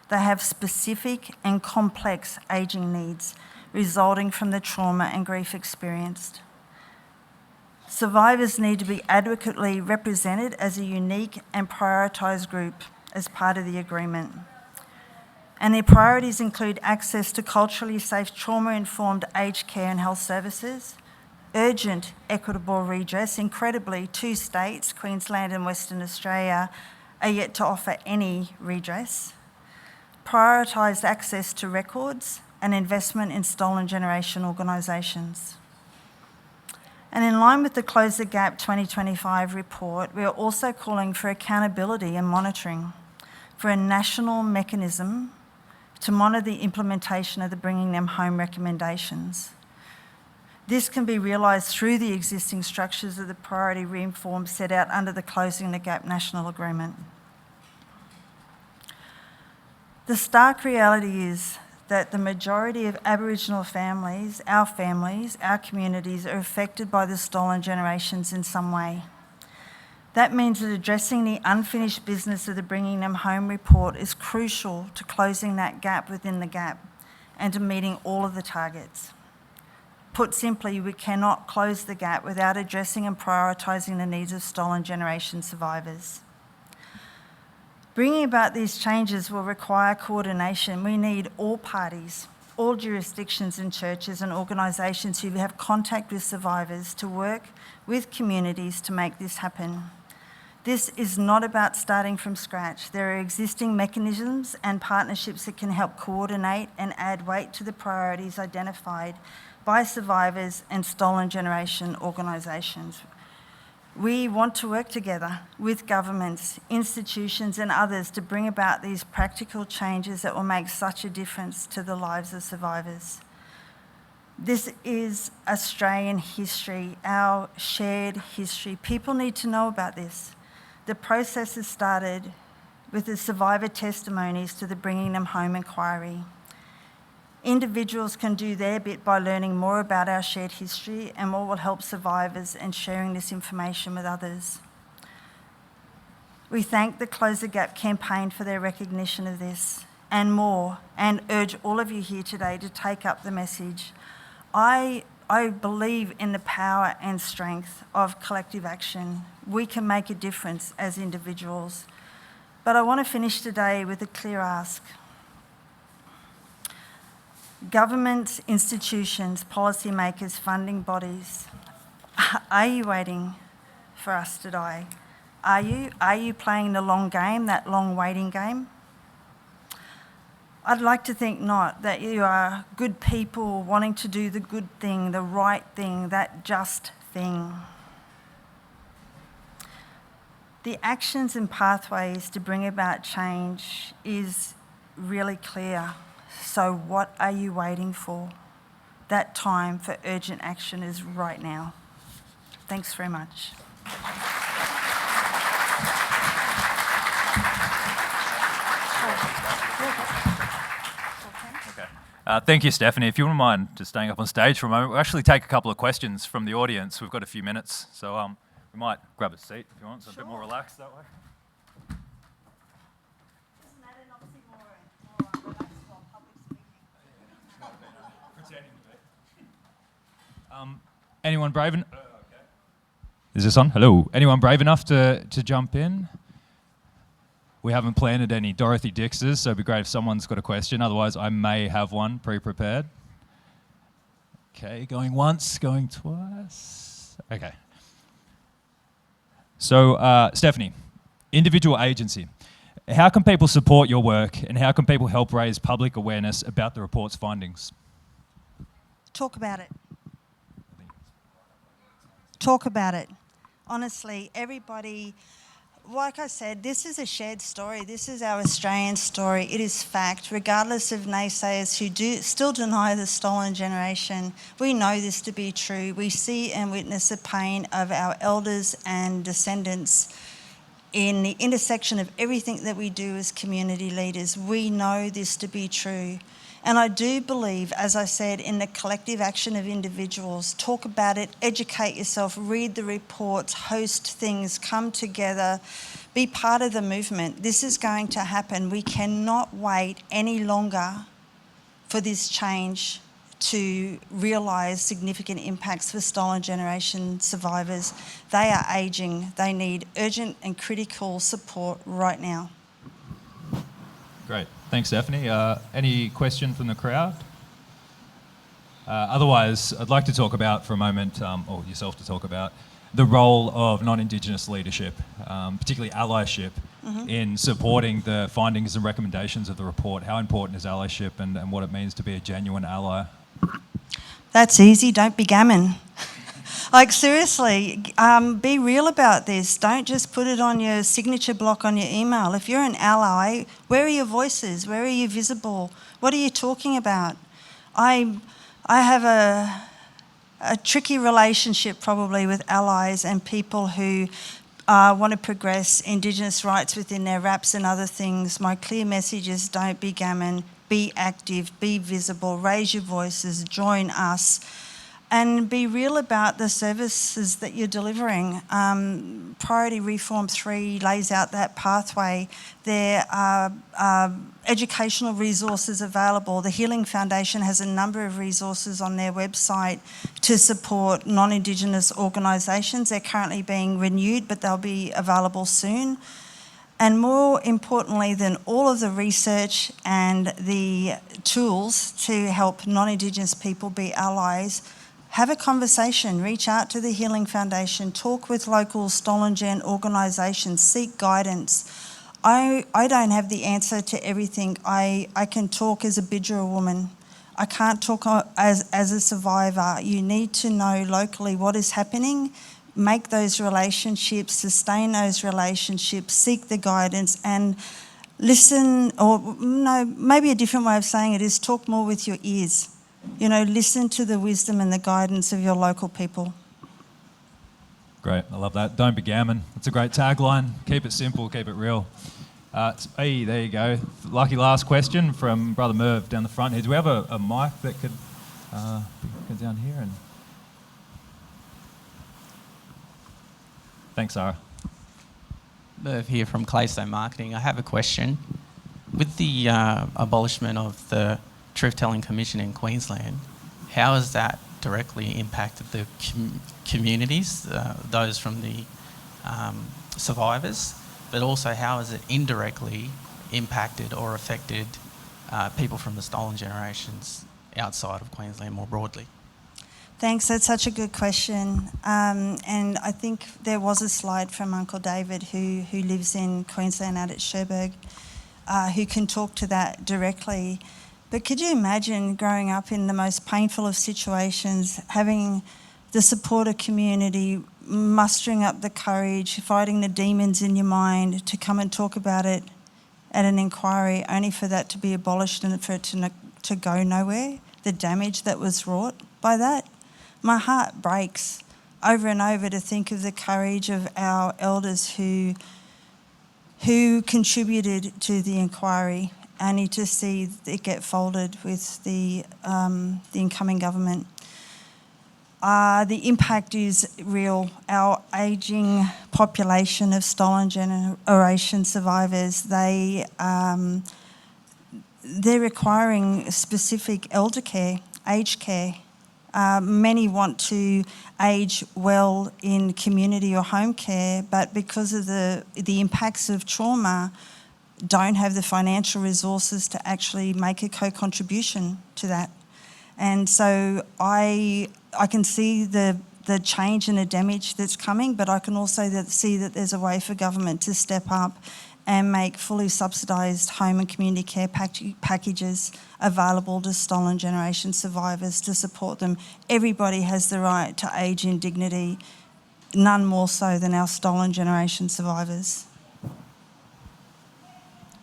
They have specific and complex ageing needs resulting from the trauma and grief experienced. Survivors need to be adequately represented as a unique and prioritised group as part of the agreement. And their priorities include access to culturally safe, trauma-informed aged care and health services, urgent equitable redress. Incredibly, 2 states, Queensland and Western Australia, are yet to offer any redress. Prioritised access to records and investment in stolen generation organisations. And in line with the Close the Gap 2025 report, we are also calling for accountability and monitoring for a national mechanism to monitor the implementation of the Bringing Them Home recommendations. This can be realised through the existing structures of the priority reforms set out under the Closing the Gap National Agreement. The stark reality is that the majority of Aboriginal families, our communities, are affected by the stolen generations in some way. That means that addressing the unfinished business of the Bringing Them Home report is crucial to closing that gap within the gap and to meeting all of the targets. Put simply, we cannot close the gap without addressing and prioritising the needs of stolen generation survivors. Bringing about these changes will require coordination. We need all parties, all jurisdictions and churches and organisations who have contact with survivors to work with communities to make this happen. This is not about starting from scratch. There are existing mechanisms and partnerships that can help coordinate and add weight to the priorities identified by survivors and stolen generation organisations. We want to work together with governments, institutions and others to bring about these practical changes that will make such a difference to the lives of survivors. This is Australian history, our shared history. People need to know about this. The process has started with the survivor testimonies to the Bringing Them Home inquiry. Individuals can do their bit by learning more about our shared history and what will help survivors and sharing this information with others. We thank the Close the Gap campaign for their recognition of this and more, and urge all of you here today to take up the message. I believe in the power and strength of collective action. We can make a difference as individuals. But I want to finish today with a clear ask. Governments, institutions, policymakers, funding bodies, are you waiting for us to die? Are you? Are you playing the long game, that long waiting game? I'd like to think not, that you are good people wanting to do the good thing, the right thing, that just thing. The actions and pathways to bring about change is really clear. So what are you waiting for? That time for urgent action is right now. Thanks very much. Okay. Thank you, Stephanie. If you wouldn't mind just staying up on stage for a moment, we'll actually take a couple of questions from the audience. We've got a few minutes, so we might grab a seat if you want, so a bit more relaxed that way. Isn't that an oxymoron? Relaxed while public speaking. Anyone brave enough? Is this on? Hello. Anyone brave enough to jump in? We haven't planted any Dorothy Dixes, so it'd be great if someone's got a question. Otherwise, I may have one pre-prepared. Okay, going once, going twice. Okay. So, Stephanie, individual agency. How can people support your work, and how can people help raise public awareness about the report's findings? Talk about it. Talk about it. Honestly, everybody, like I said, this is a shared story. This is our Australian story. It is fact, regardless of naysayers who still deny the stolen generation. We know this to be true. We see and witness the pain of our elders and descendants in the intersection of everything that we do as community leaders. We know this to be true. And I do believe, as I said, in the collective action of individuals. Talk about it, educate yourself, read the reports, host things, come together, be part of the movement. This is going to happen. We cannot wait any longer for this change to realise significant impacts for stolen generation survivors. They are ageing. They need urgent and critical support right now. Great. Thanks, Stephanie. Any question from the crowd? Otherwise, I'd like to talk about for a moment, or yourself to talk about, the role of non-Indigenous leadership, particularly allyship, in supporting the findings and recommendations of the report. How important is allyship and what it means to be a genuine ally? That's easy. Don't be gammon. Like, seriously, be real about this. Don't just put it on your signature block on your email. If you're an ally, where are your voices? Where are you visible? What are you talking about? I have a tricky relationship probably with allies and people who want to progress Indigenous rights within their RAPs and other things. My clear message is don't be gammon, be active, be visible, raise your voices, join us. And be real about the services that you're delivering. Priority Reform 3 lays out that pathway. There are educational resources available. The Healing Foundation has a number of resources on their website to support non-Indigenous organisations. They're currently being renewed, but they'll be available soon. And more importantly than all of the research and the tools to help non-Indigenous people be allies, have a conversation, reach out to the Healing Foundation, talk with local stolen gen organisations, seek guidance. I don't have the answer to everything. I can talk as a Bidjara woman. I can't talk as a survivor. You need to know locally what is happening, make those relationships, sustain those relationships, seek the guidance and listen, or no, maybe a different way of saying it is talk more with your ears. You know, listen to the wisdom and the guidance of your local people. Great, I love that. Don't be gammon. It's a great tagline. Keep it simple, keep it real. Hey, there you go. Lucky last question from Brother Merv down the front here. Do we have a mic that could go down here? And thanks, Sarah. Merv here from Claystone Marketing. I have a question. With the abolishment of the Truth-Telling Commission in Queensland, how has that directly impacted the communities, those from the survivors, but also how has it indirectly impacted or affected people from the stolen generations outside of Queensland more broadly? Thanks, that's such a good question. And I think there was a slide from Uncle David who lives in Queensland out at Cherbourg, who can talk to that directly. But could you imagine growing up in the most painful of situations, having the supporter community, mustering up the courage, fighting the demons in your mind to come and talk about it at an inquiry, only for that to be abolished and for it to go nowhere, the damage that was wrought by that? My heart breaks over and over to think of the courage of our elders who contributed to the inquiry only to see it get folded with the incoming government. The impact is real. Our ageing population of stolen generation survivors, they're requiring specific elder care, aged care. Many want to age well in community or home care, but because of the impacts of trauma, don't have the financial resources to actually make a co-contribution to that. And so I can see the change and the damage that's coming, but I can also see that there's a way for government to step up and make fully subsidised home and community care packages available to stolen generation survivors to support them. Everybody has the right to age in dignity, none more so than our stolen generation survivors.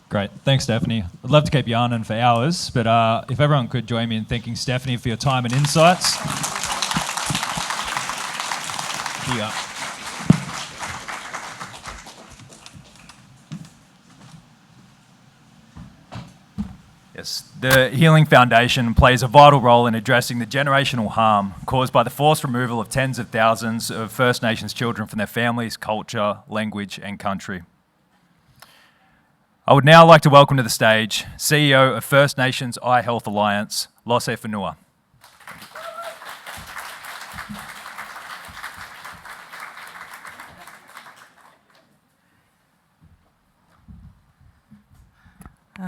Great. Thanks, Stephanie. I'd love to keep yarning for hours, but if everyone could join me in thanking Stephanie for your time and insights. Here you go. Yes, the Healing Foundation plays a vital role in addressing the generational harm caused by the forced removal of tens of thousands of First Nations children from their families, culture, language and country. I would now like to welcome to the stage CEO of First Nations Eye Health Alliance, Lose Whenua.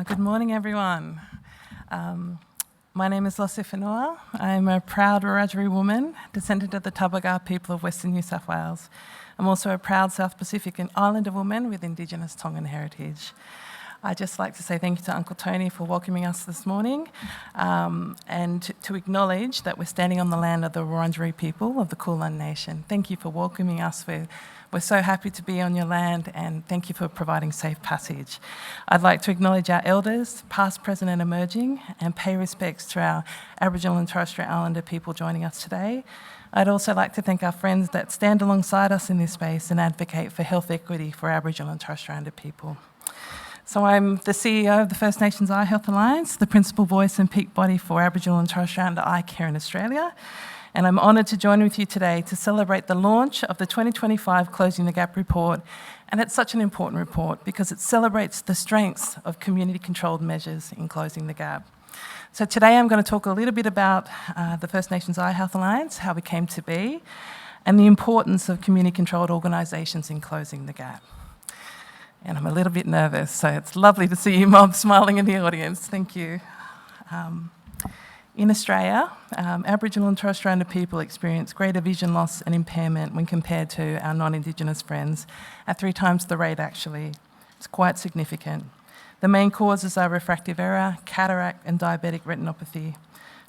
Good morning, everyone. My name is Lose Whenua. I'm a proud Wiradjuri woman, descendant of the Tabaga people of Western New South Wales. I'm also a proud South Pacific and Islander woman with Indigenous Tongan heritage. I'd just like to say thank you to Uncle Tony for welcoming us this morning and to acknowledge that we're standing on the land of the Wurundjeri people of the Kulin Nation. Thank you for welcoming us. We're so happy to be on your land and thank you for providing safe passage. I'd like to acknowledge our elders, past, present and emerging, and pay respects to our Aboriginal and Torres Strait Islander people joining us today. I'd also like to thank our friends that stand alongside us in this space and advocate for health equity for Aboriginal and Torres Strait Islander people. So I'm the CEO of the First Nations Eye Health Alliance, the principal voice and peak body for Aboriginal and Torres Strait Islander eye care in Australia. And I'm honoured to join with you today to celebrate the launch of the 2025 Closing the Gap report. And it's such an important report because it celebrates the strengths of community-controlled measures in closing the gap. So today I'm going to talk a little bit about the First Nations Eye Health Alliance, how we came to be, and the importance of community-controlled organisations in closing the gap. And I'm a little bit nervous, so it's lovely to see you mob smiling in the audience. Thank you. In Australia, Aboriginal and Torres Strait Islander people experience greater vision loss and impairment when compared to our non-Indigenous friends, at 3 times the rate actually. It's quite significant. The main causes are refractive error, cataract and diabetic retinopathy.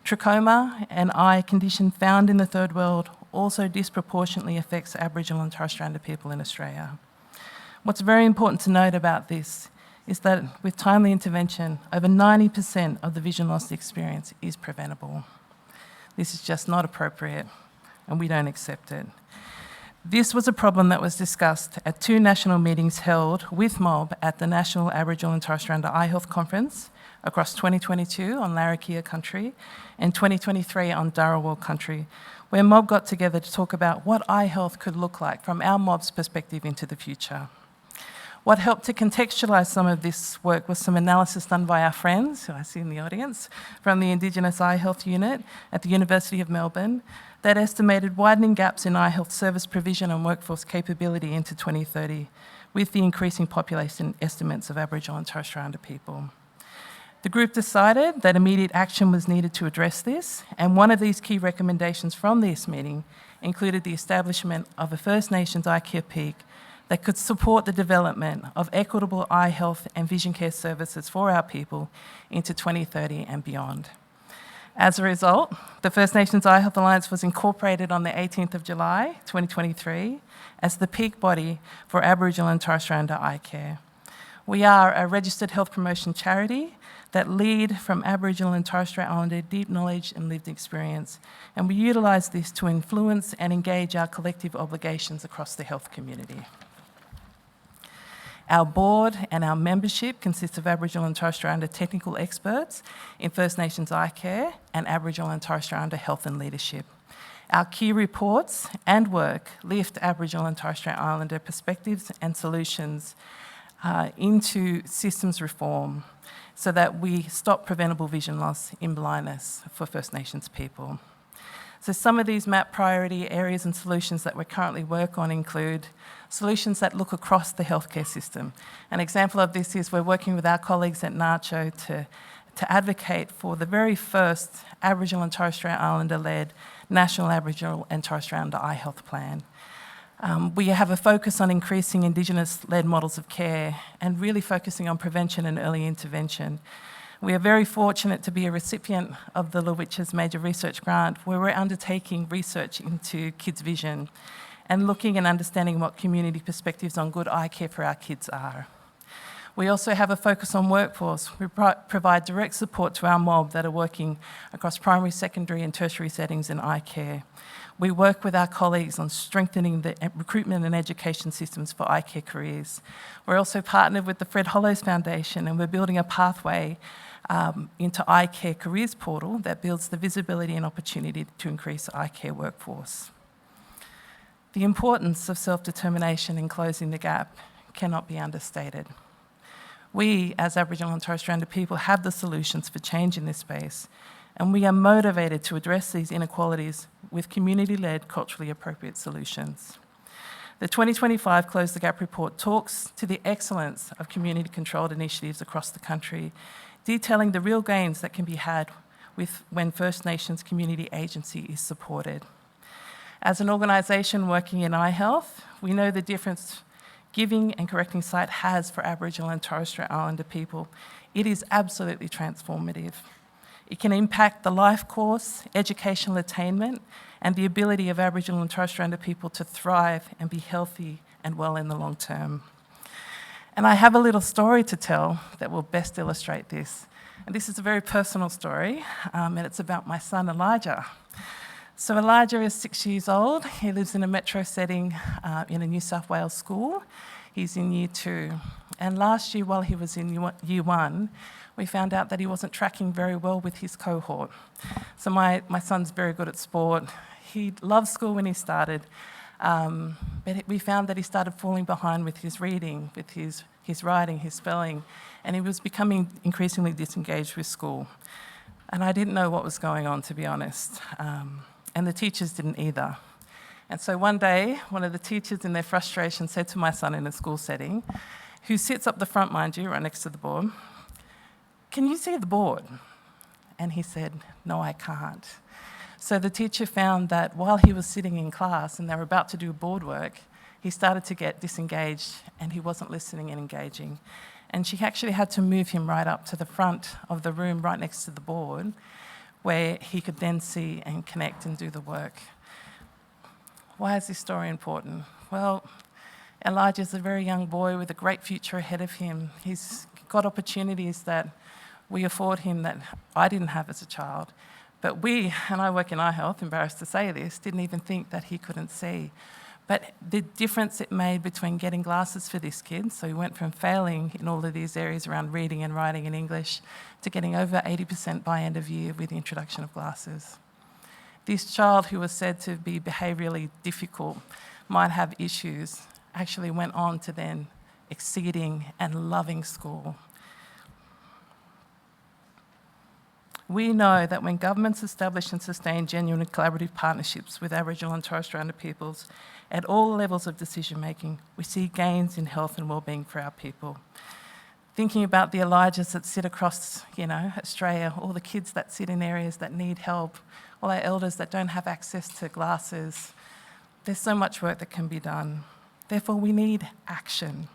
Trachoma, an eye condition found in the Third World, also disproportionately affects Aboriginal and Torres Strait Islander people in Australia. What's very important to note about this is that with timely intervention, over 90% of the vision loss experience is preventable. This is just not appropriate and we don't accept it. This was a problem that was discussed at 2 national meetings held with MOB at the National Aboriginal and Torres Strait Islander Eye Health Conference across 2022 on Larrakia country and 2023 on Dharawal country, where MOB got together to talk about what eye health could look like from our MOB's perspective into the future. What helped to contextualise some of this work was some analysis done by our friends, who I see in the audience, from the Indigenous Eye Health Unit at the University of Melbourne, that estimated widening gaps in eye health service provision and workforce capability into 2030, with the increasing population estimates of Aboriginal and Torres Strait Islander people. The group decided that immediate action was needed to address this, and one of these key recommendations from this meeting included the establishment of a First Nations eye care peak that could support the development of equitable eye health and vision care services for our people into 2030 and beyond. As a result, the First Nations Eye Health Alliance was incorporated on the 18th of July 2023 as the peak body for Aboriginal and Torres Strait Islander eye care. We are a registered health promotion charity that lead from Aboriginal and Torres Strait Islander deep knowledge and lived experience, and we utilise this to influence and engage our collective obligations across the health community. Our board and our membership consists of Aboriginal and Torres Strait Islander technical experts in First Nations eye care and Aboriginal and Torres Strait Islander health and leadership. Our key reports and work lift Aboriginal and Torres Strait Islander perspectives and solutions into systems reform so that we stop preventable vision loss in blindness for First Nations people. So some of these map priority areas and solutions that we currently work on include solutions that look across the healthcare system. An example of this is we're working with our colleagues at NACHO to advocate for the very first Aboriginal and Torres Strait Islander-led National Aboriginal and Torres Strait Islander Eye Health Plan. We have a focus on increasing Indigenous-led models of care and really focusing on prevention and early intervention. We are very fortunate to be a recipient of the Lowitch's Major Research Grant, where we're undertaking research into kids' vision and looking and understanding what community perspectives on good eye care for our kids are. We also have a focus on workforce. We provide direct support to our mob that are working across primary, secondary and tertiary settings in eye care. We work with our colleagues on strengthening the recruitment and education systems for eye care careers. We're also partnered with the Fred Hollows Foundation, and we're building a pathway into eye care careers portal that builds the visibility and opportunity to increase eye care workforce. The importance of self-determination in closing the gap cannot be understated. We, as Aboriginal and Torres Strait Islander people, have the solutions for change in this space, and we are motivated to address these inequalities with community-led, culturally appropriate solutions. The 2025 Close the Gap report talks to the excellence of community-controlled initiatives across the country, detailing the real gains that can be had when First Nations community agency is supported. As an organisation working in eye health, we know the difference giving and correcting sight has for Aboriginal and Torres Strait Islander people. It is absolutely transformative. It can impact the life course, educational attainment, and the ability of Aboriginal and Torres Strait Islander people to thrive and be healthy and well in the long term. And I have a little story to tell that will best illustrate this. And this is a very personal story, and it's about my son Elijah. So Elijah is 6 years old. He lives in a metro setting in a New South Wales school. He's in year 2. And last year, while he was in year 1, we found out that he wasn't tracking very well with his cohort. So my son's very good at sport. He loved school when he started, but we found that he started falling behind with his reading, with his writing, his spelling, and he was becoming increasingly disengaged with school. And I didn't know what was going on, to be honest. And the teachers didn't either. And so one day, one of the teachers in their frustration said to my son in a school setting, who sits up the front, mind you, right next to the board, "Can you see the board?" And he said, "No, I can't." So the teacher found that while he was sitting in class and they were about to do board work, he started to get disengaged and he wasn't listening and engaging. And she actually had to move him right up to the front of the room, right next to the board, where he could then see and connect and do the work. Why is this story important? Well, Elijah's a very young boy with a great future ahead of him. He's got opportunities that we afford him that I didn't have as a child. But we, and I work in eye health, embarrassed to say this, didn't even think that he couldn't see. But the difference it made between getting glasses for this kid, so he went from failing in all of these areas around reading and writing and English to getting over 80% by end of year with the introduction of glasses. This child, who was said to be behaviourally difficult, might have issues, actually went on to then exceeding and loving school. We know that when governments establish and sustain genuine and collaborative partnerships with Aboriginal and Torres Strait Islander peoples at all levels of decision making, we see gains in health and wellbeing for our people. Thinking about the Elijahs that sit across, Australia, all the kids that sit in areas that need help, all our elders that don't have access to glasses, there's so much work that can be done. Therefore, we need action.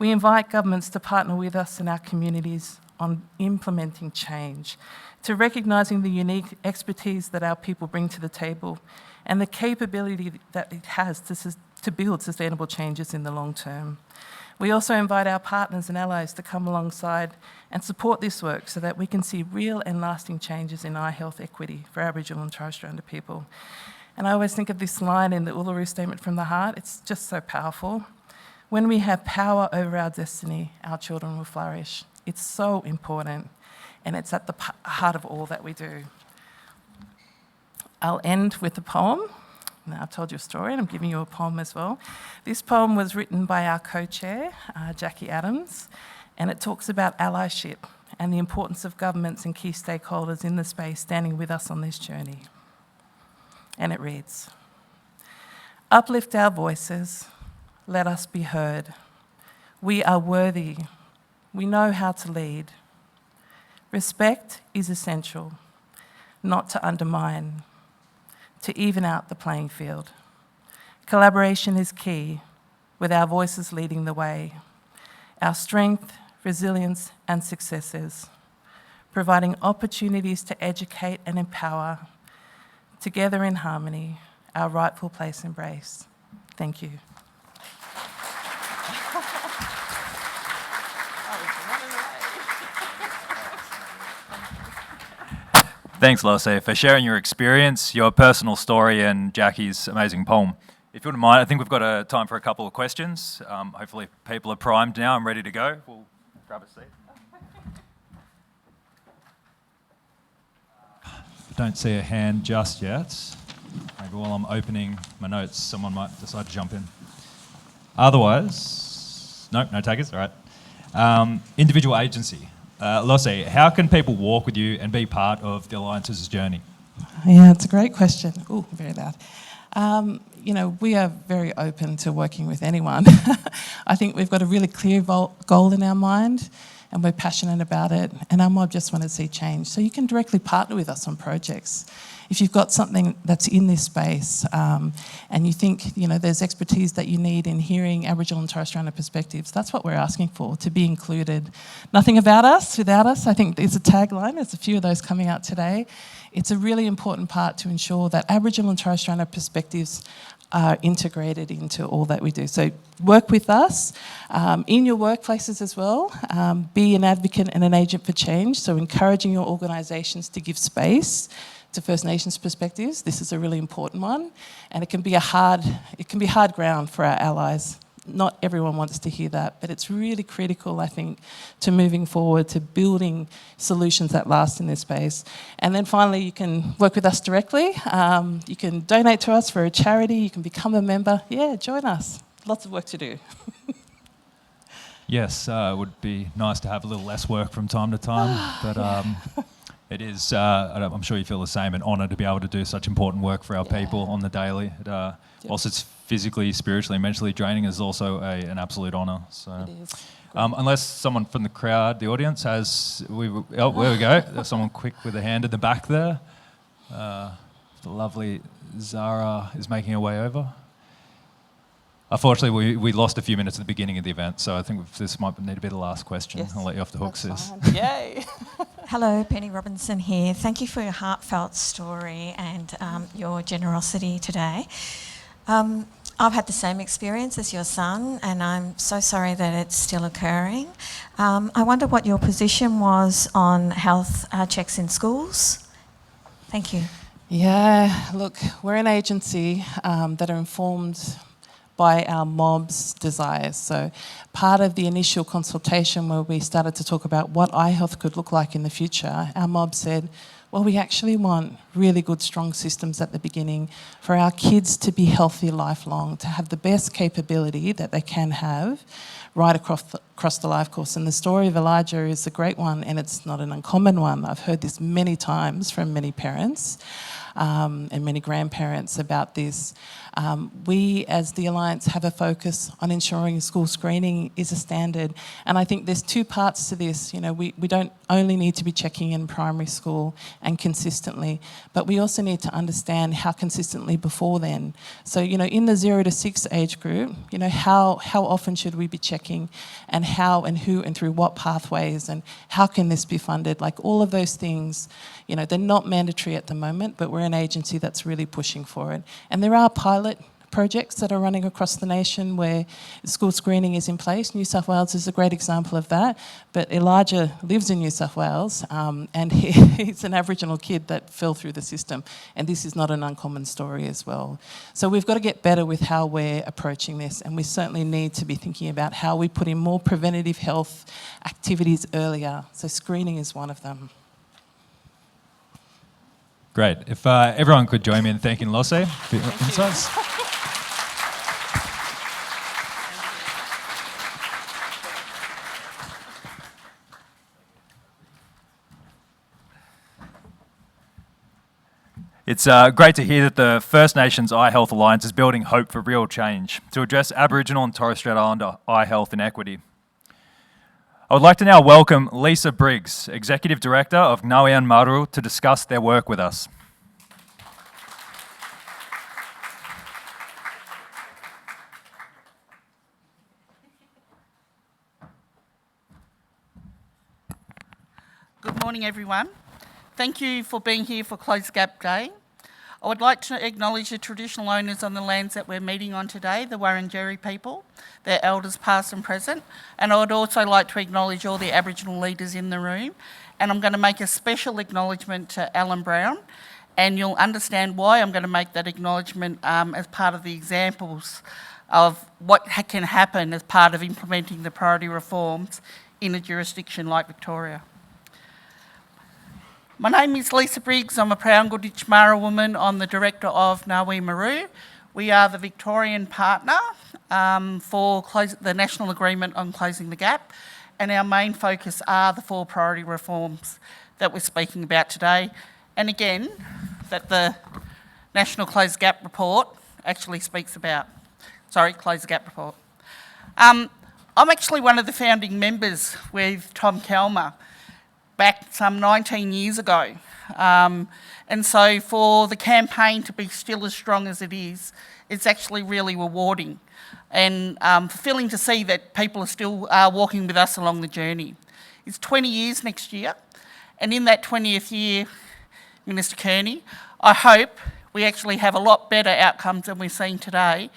We invite governments to partner with us in our communities on implementing change, to recognising the unique expertise that our people bring to the table and the capability that it has to build sustainable changes in the long term. We also invite our partners and allies to come alongside and support this work so that we can see real and lasting changes in eye health equity for Aboriginal and Torres Strait Islander people. And I always think of this line in the Uluru Statement from the Heart. It's just so powerful. When we have power over our destiny, our children will flourish. It's so important, and it's at the heart of all that we do. I'll end with a poem. Now, I've told you a story, and I'm giving you a poem as well. This poem was written by our co-chair, Jackie Adams, and it talks about allyship and the importance of governments and key stakeholders in the space standing with us on this journey. And it reads, "Uplift our voices, let us be heard. We are worthy, we know how to lead. Respect is essential, not to undermine, to even out the playing field. Collaboration is key, with our voices leading the way. Our strength, resilience and successes, providing opportunities to educate and empower, together in harmony, our rightful place embrace." Thank you. Thanks, Losse, for sharing your experience, your personal story, and Jackie's amazing poem. If you wouldn't mind, I think we've got time for a couple of questions. Hopefully people are primed now and ready to go. We'll grab a seat. Don't see a hand just yet. Maybe while I'm opening my notes, someone might decide to jump in. Otherwise, no takers, all right. Individual agency. Losse, how can people walk with you and be part of the Alliance's journey? Yeah, it's a great question. Ooh, very loud. We are very open to working with anyone. I think we've got a really clear goal in our mind, and we're passionate about it, and our mob just want to see change. So you can directly partner with us on projects. If you've got something that's in this space and you think there's expertise that you need in hearing Aboriginal and Torres Strait Islander perspectives, that's what we're asking for, to be included. Nothing about us without us. I think there's a tagline. There's a few of those coming out today. It's a really important part to ensure that Aboriginal and Torres Strait Islander perspectives are integrated into all that we do. So work with us in your workplaces as well. Be an advocate and an agent for change. So encouraging your organisations to give space to First Nations perspectives. This is a really important one, and it can be hard ground for our allies. Not everyone wants to hear that, but it's really critical, I think, to moving forward, to building solutions that last in this space. And then finally, you can work with us directly. You can donate to us for a charity. You can become a member. Yeah, join us. Lots of work to do. Yes, it would be nice to have a little less work from time to time, but it is, I'm sure you feel the same, an honour to be able to do such important work for our people on the daily. Whilst it's physically, spiritually, mentally draining, is also an absolute honour. So, it is. Unless someone from the crowd, the audience, there we go. There's someone quick with a hand in the back there. The lovely Zara is making her way over. Unfortunately, we lost a few minutes at the beginning of the event, so I think this might need to be the last question. Yes. I'll let you off the hook, sis. Yay! Hello, Penny Robinson here. Thank you for your heartfelt story and your generosity today. I've had the same experience as your son, and I'm so sorry that it's still occurring. I wonder what your position was on health checks in schools. Thank you. Yeah, look, we're an agency that are informed by our mob's desires. So part of the initial consultation where we started to talk about what eye health could look like in the future, our mob said, well, we actually want really good, strong systems at the beginning for our kids to be healthy lifelong, to have the best capability that they can have right across the life course. And the story of Elijah is a great one, and it's not an uncommon one. I've heard this many times from many parents and many grandparents about this. We, as the Alliance, have a focus on ensuring school screening is a standard. And I think there's two parts to this. We don't only need to be checking in primary school and consistently, but we also need to understand how consistently before then. So, in the 0 to 6 age group, how often should we be checking, and how and who and through what pathways, and how can this be funded? Like all of those things, they're not mandatory at the moment, but we're an agency that's really pushing for it. And there are pilot projects that are running across the nation where school screening is in place. New South Wales is a great example of that, but Elijah lives in New South Wales and he's an Aboriginal kid that fell through the system, and this is not an uncommon story as well. So we've got to get better with how we're approaching this, and we certainly need to be thinking about how we put in more preventative health activities earlier. So screening is one of them. Great. If everyone could join me in thanking Losse for your insights. It's great to hear that the First Nations Eye Health Alliance is building hope for real change to address Aboriginal and Torres Strait Islander eye health inequity. I would like to now welcome Lisa Briggs, Executive Director of Ngawian Maru, to discuss their work with us. Good morning, everyone. Thank you for being here for Close Gap Day. I would like to acknowledge the traditional owners on the lands that we're meeting on today, the Wurundjeri people, their elders past and present, and I would also like to acknowledge all the Aboriginal leaders in the room, and I'm going to make a special acknowledgement to Alan Brown, and you'll understand why I'm going to make that acknowledgement as part of the examples of what can happen as part of implementing the priority reforms in a jurisdiction like Victoria. My name is Lisa Briggs. I'm a proud Gooditch Mara woman. I'm the director of Ngawi Maru. We are the Victorian partner for the National Agreement on Closing the Gap, and our main focus are the 4 priority reforms that we're speaking about today, and again, that the National Close the Gap report actually speaks about. Close the Gap report. I'm actually one of the founding members with Tom Kelmer back some 19 years ago. And so for the campaign to be still as strong as it is, it's actually really rewarding and fulfilling to see that people are still walking with us along the journey. It's 20 years next year, and in that 20th year, Minister Kearney, I hope we actually have a lot better outcomes than we're seeing today.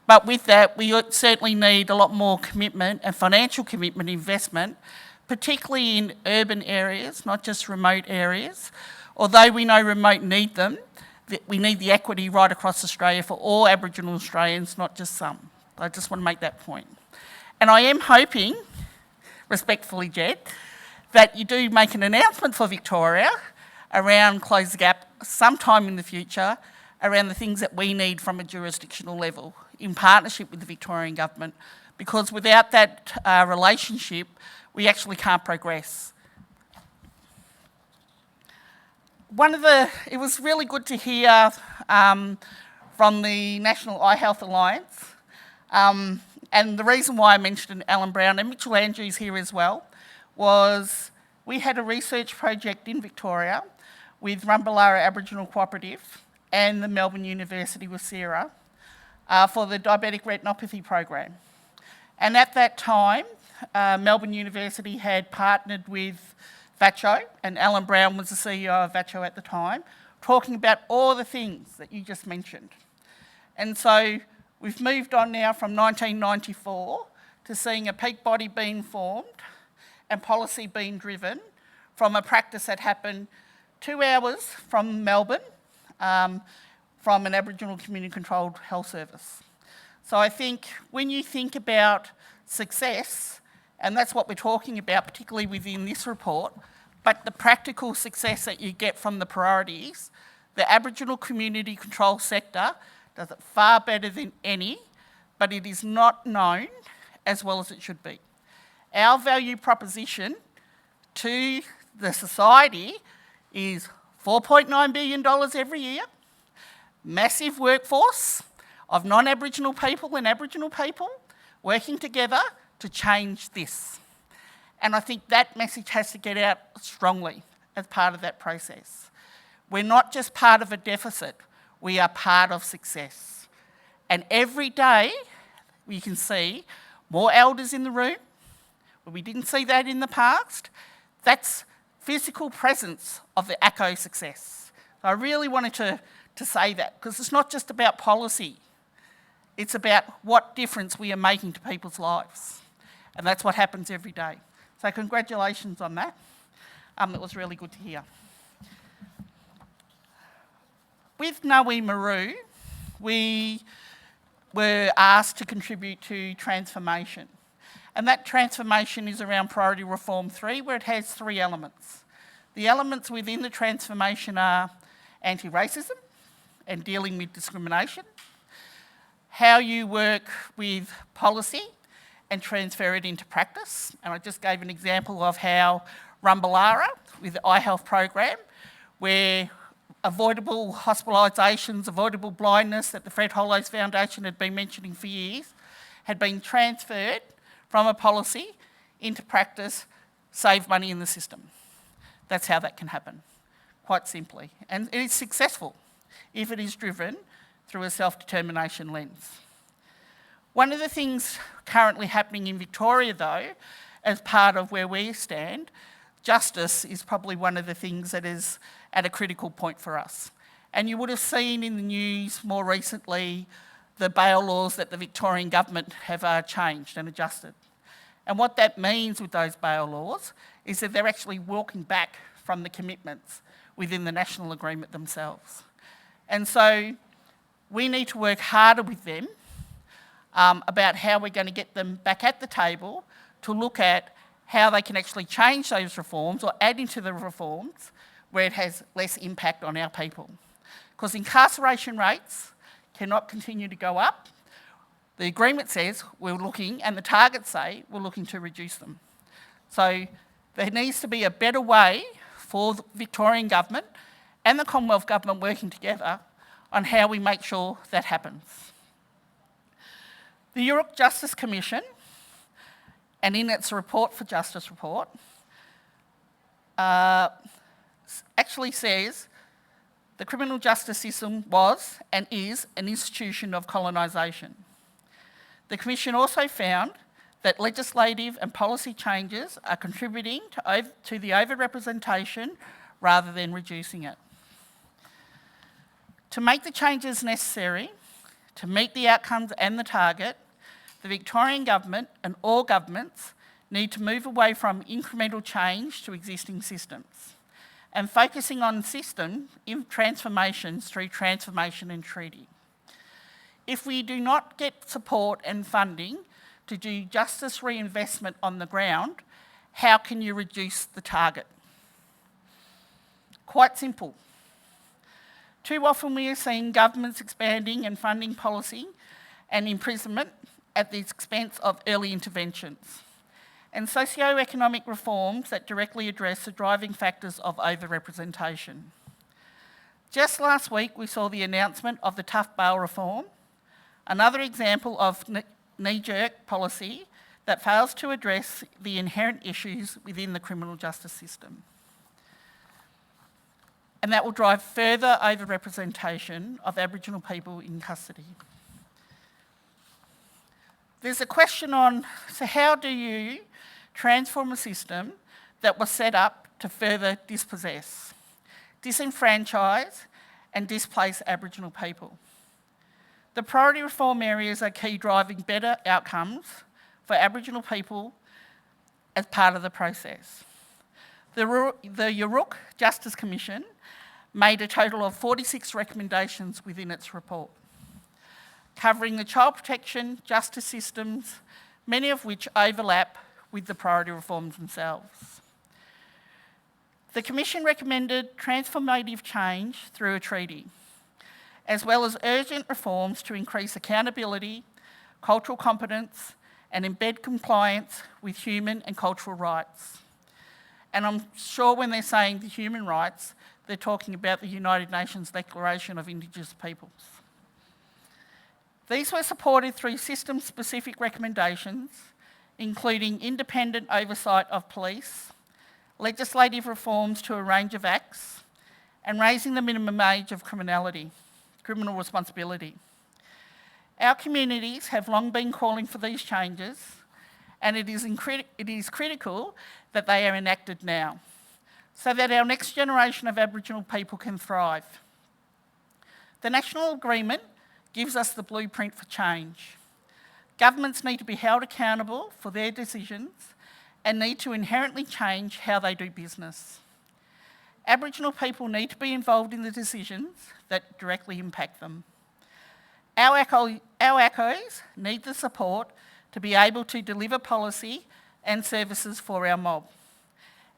But with that, we certainly need a lot more commitment and financial commitment, investment, particularly in urban areas, not just remote areas. Although we know remote need them, we need the equity right across Australia for all Aboriginal Australians, not just some. I just want to make that point. And I am hoping, respectfully, Jed, that you do make an announcement for Victoria around Close the Gap sometime in the future, around the things that we need from a jurisdictional level in partnership with the Victorian Government, because without that relationship, we actually can't progress. It was really good to hear from the National Eye Health Alliance, and the reason why I mentioned Alan Brown, and Mitchell Andrews here as well, was we had a research project in Victoria with Rumballara Aboriginal Cooperative and the Melbourne University with Sarah for the diabetic retinopathy program. And at that time, Melbourne University had partnered with VACCHO, and Alan Brown was the CEO of VACCHO at the time, talking about all the things that you just mentioned. And so we've moved on now from 1994 to seeing a peak body being formed and policy being driven from a practice that happened 2 hours from Melbourne from an Aboriginal community-controlled health service. So I think when you think about success, and that's what we're talking about, particularly within this report, but the practical success that you get from the priorities, the Aboriginal community control sector does it far better than any, but it is not known as well as it should be. Our value proposition to the society is $4.9 billion every year, massive workforce of non-Aboriginal people and Aboriginal people working together to change this. And I think that message has to get out strongly as part of that process. We're not just part of a deficit, we are part of success. And every day we can see more elders in the room, but we didn't see that in the past. That's physical presence of the ACO success. So I really wanted to say that, because it's not just about policy. It's about what difference we are making to people's lives. And that's what happens every day. So congratulations on that. It was really good to hear. With Ngawi Maru, we were asked to contribute to transformation. And that transformation is around Priority Reform 3, where it has 3 elements. The elements within the transformation are anti-racism and dealing with discrimination, how you work with policy and transfer it into practice. And I just gave an example of how Rumbalara, with the iHealth program, where avoidable hospitalisations, avoidable blindness that the Fred Hollows Foundation had been mentioning for years, had been transferred from a policy into practice, save money in the system. That's how that can happen, quite simply. And it is successful if it is driven through a self-determination lens. One of the things currently happening in Victoria, though, as part of where we stand, justice is probably one of the things that is at a critical point for us. And you would have seen in the news more recently the bail laws that the Victorian government have changed and adjusted. And what that means with those bail laws is that they're actually walking back from the commitments within the national agreement themselves. And so we need to work harder with them about how we're going to get them back at the table to look at how they can actually change those reforms or add into the reforms where it has less impact on our people. Because incarceration rates cannot continue to go up. The agreement says we're looking, and the targets say we're looking to reduce them. So there needs to be a better way for the Victorian government and the Commonwealth government working together on how we make sure that happens. The Europe Justice Commission, and in its report for Justice report, actually says the criminal justice system was and is an institution of colonisation. The Commission also found that legislative and policy changes are contributing to the overrepresentation rather than reducing it. To make the changes necessary to meet the outcomes and the target, the Victorian government and all governments need to move away from incremental change to existing systems and focusing on system transformations through transformation and treaty. If we do not get support and funding to do justice reinvestment on the ground, how can you reduce the target? Quite simple. Too often we are seeing governments expanding and funding policy and imprisonment at the expense of early interventions and socio-economic reforms that directly address the driving factors of overrepresentation. Just last week we saw the announcement of the tough bail reform, another example of knee-jerk policy that fails to address the inherent issues within the criminal justice system. And that will drive further overrepresentation of Aboriginal people in custody. There's a question on, so how do you transform a system that was set up to further dispossess, disenfranchise and displace Aboriginal people? The priority reform areas are key driving better outcomes for Aboriginal people as part of the process. The Yuruk Justice Commission made a total of 46 recommendations within its report, covering the child protection, justice systems, many of which overlap with the priority reforms themselves. The Commission recommended transformative change through a treaty, as well as urgent reforms to increase accountability, cultural competence, and embed compliance with human and cultural rights. And I'm sure when they're saying the human rights, they're talking about the United Nations Declaration of Indigenous Peoples. These were supported through system-specific recommendations, including independent oversight of police, legislative reforms to a range of acts, and raising the minimum age of criminal responsibility. Our communities have long been calling for these changes, and it is critical that they are enacted now, so that our next generation of Aboriginal people can thrive. The National Agreement gives us the blueprint for change. Governments need to be held accountable for their decisions and need to inherently change how they do business. Aboriginal people need to be involved in the decisions that directly impact them. Our ACOs need the support to be able to deliver policy and services for our mob.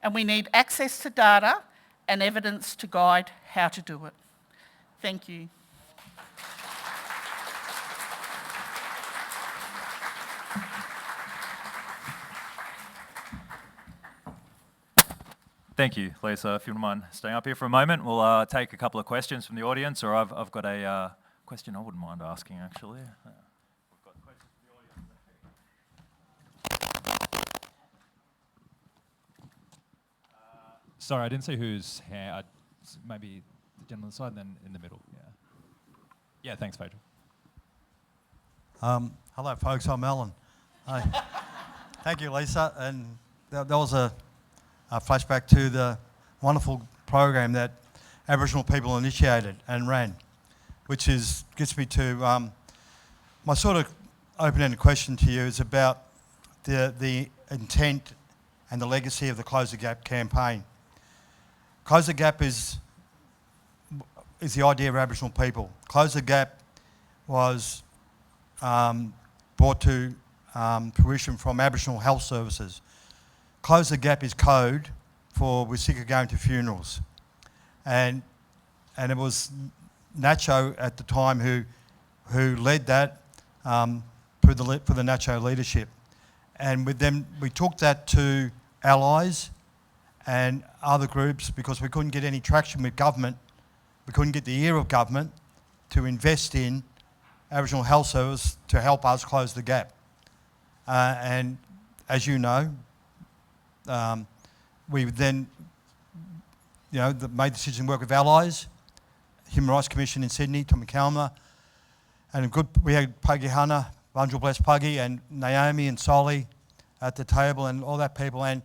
And we need access to data and evidence to guide how to do it. Thank you. Thank you, Lisa. If you wouldn't mind staying up here for a moment, we'll take a couple of questions from the audience, or I've got a question I wouldn't mind asking, actually. We've got questions from the audience. Sorry, I didn't see whose hand. Maybe the gentleman on the side, and then in the middle. Yeah, thanks, Pedro. Hello, folks. I'm Alan. Thank you, Lisa. And that was a flashback to the wonderful program that Aboriginal people initiated and ran, which gets me to my sort of open-ended question to you is about the intent and the legacy of the Close the Gap campaign. Close the Gap is the idea of Aboriginal people. Close the Gap was brought to fruition from Aboriginal Health Services. Close the Gap is code for we're sick of going to funerals. And it was Nacho at the time who led that for the Nacho leadership. And with them, we took that to allies and other groups because we couldn't get any traction with government. We couldn't get the ear of government to invest in Aboriginal Health Service to help us close the gap. And as you know, we then, made the decision to work with allies, Human Rights Commission in Sydney, Tommy Kalma, and we had Puggy Hunter, Bunjil Bless Puggy, and Naomi and Solly at the table, and all that people. And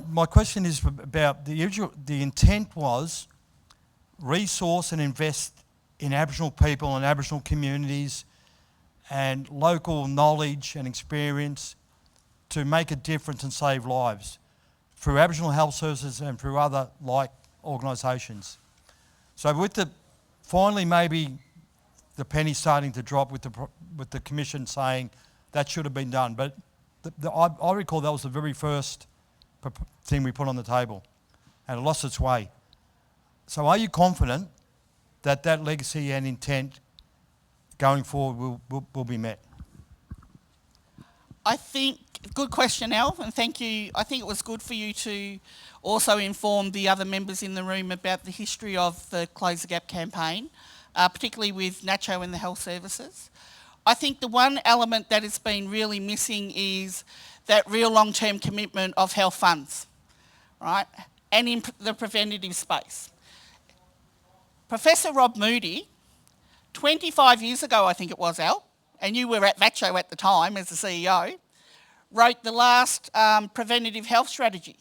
my question is about the intent was resource and invest in Aboriginal people and Aboriginal communities and local knowledge and experience to make a difference and save lives through Aboriginal Health Services and through other like organisations. So finally maybe the penny's starting to drop with the Commission saying that should have been done. But I recall that was the very first thing we put on the table and it lost its way. So are you confident that that legacy and intent going forward will be met? I think, good question, Alf, and thank you. I think it was good for you to also inform the other members in the room about the history of the Close the Gap campaign, particularly with Nacho and the health services. I think the one element that has been really missing is that real long-term commitment of health funds, right, and in the preventative space. Professor Rob Moody, 25 years ago, I think it was, Al, and you were at Nacho at the time as the CEO, wrote the last preventative health strategy.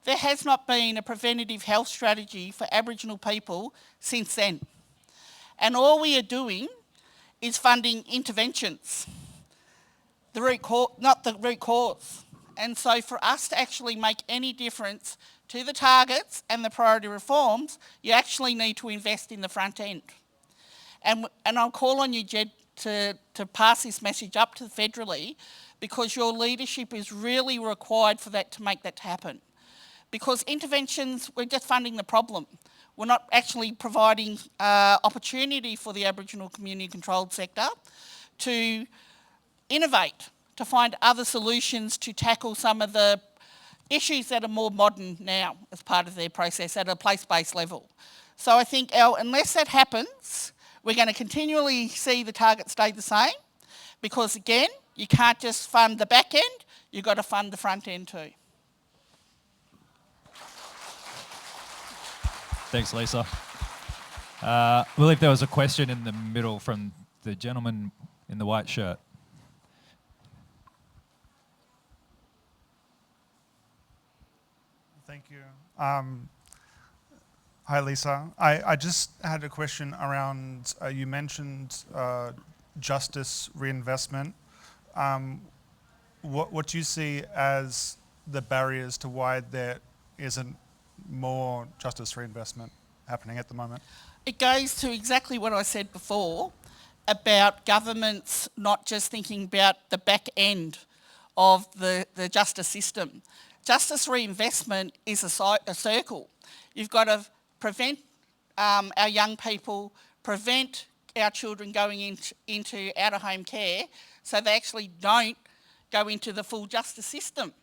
There has not been a preventative health strategy for Aboriginal people since then. And all we are doing is funding interventions, not the root cause. And so for us to actually make any difference to the targets and the priority reforms, you actually need to invest in the front end. And I'll call on you, Jed, to pass this message up to federally, because your leadership is really required for that to make that happen. Because interventions, we're just funding the problem. We're not actually providing opportunity for the Aboriginal community controlled sector to innovate, to find other solutions to tackle some of the issues that are more modern now as part of their process at a place-based level. So I think, unless that happens, we're going to continually see the target stay the same, because again, you can't just fund the back end, you've got to fund the front end too. Thanks, Lisa. I believe there was a question in the middle from the gentleman in the white shirt. Thank you. Hi, Lisa. I just had a question around, you mentioned justice reinvestment. What do you see as the barriers to why there isn't more justice reinvestment happening at the moment? It goes to exactly what I said before about governments not just thinking about the back end of the justice system. Justice reinvestment is a circle. You've got to prevent our young people, prevent our children going into out-of-home care so they actually don't go into the full justice system.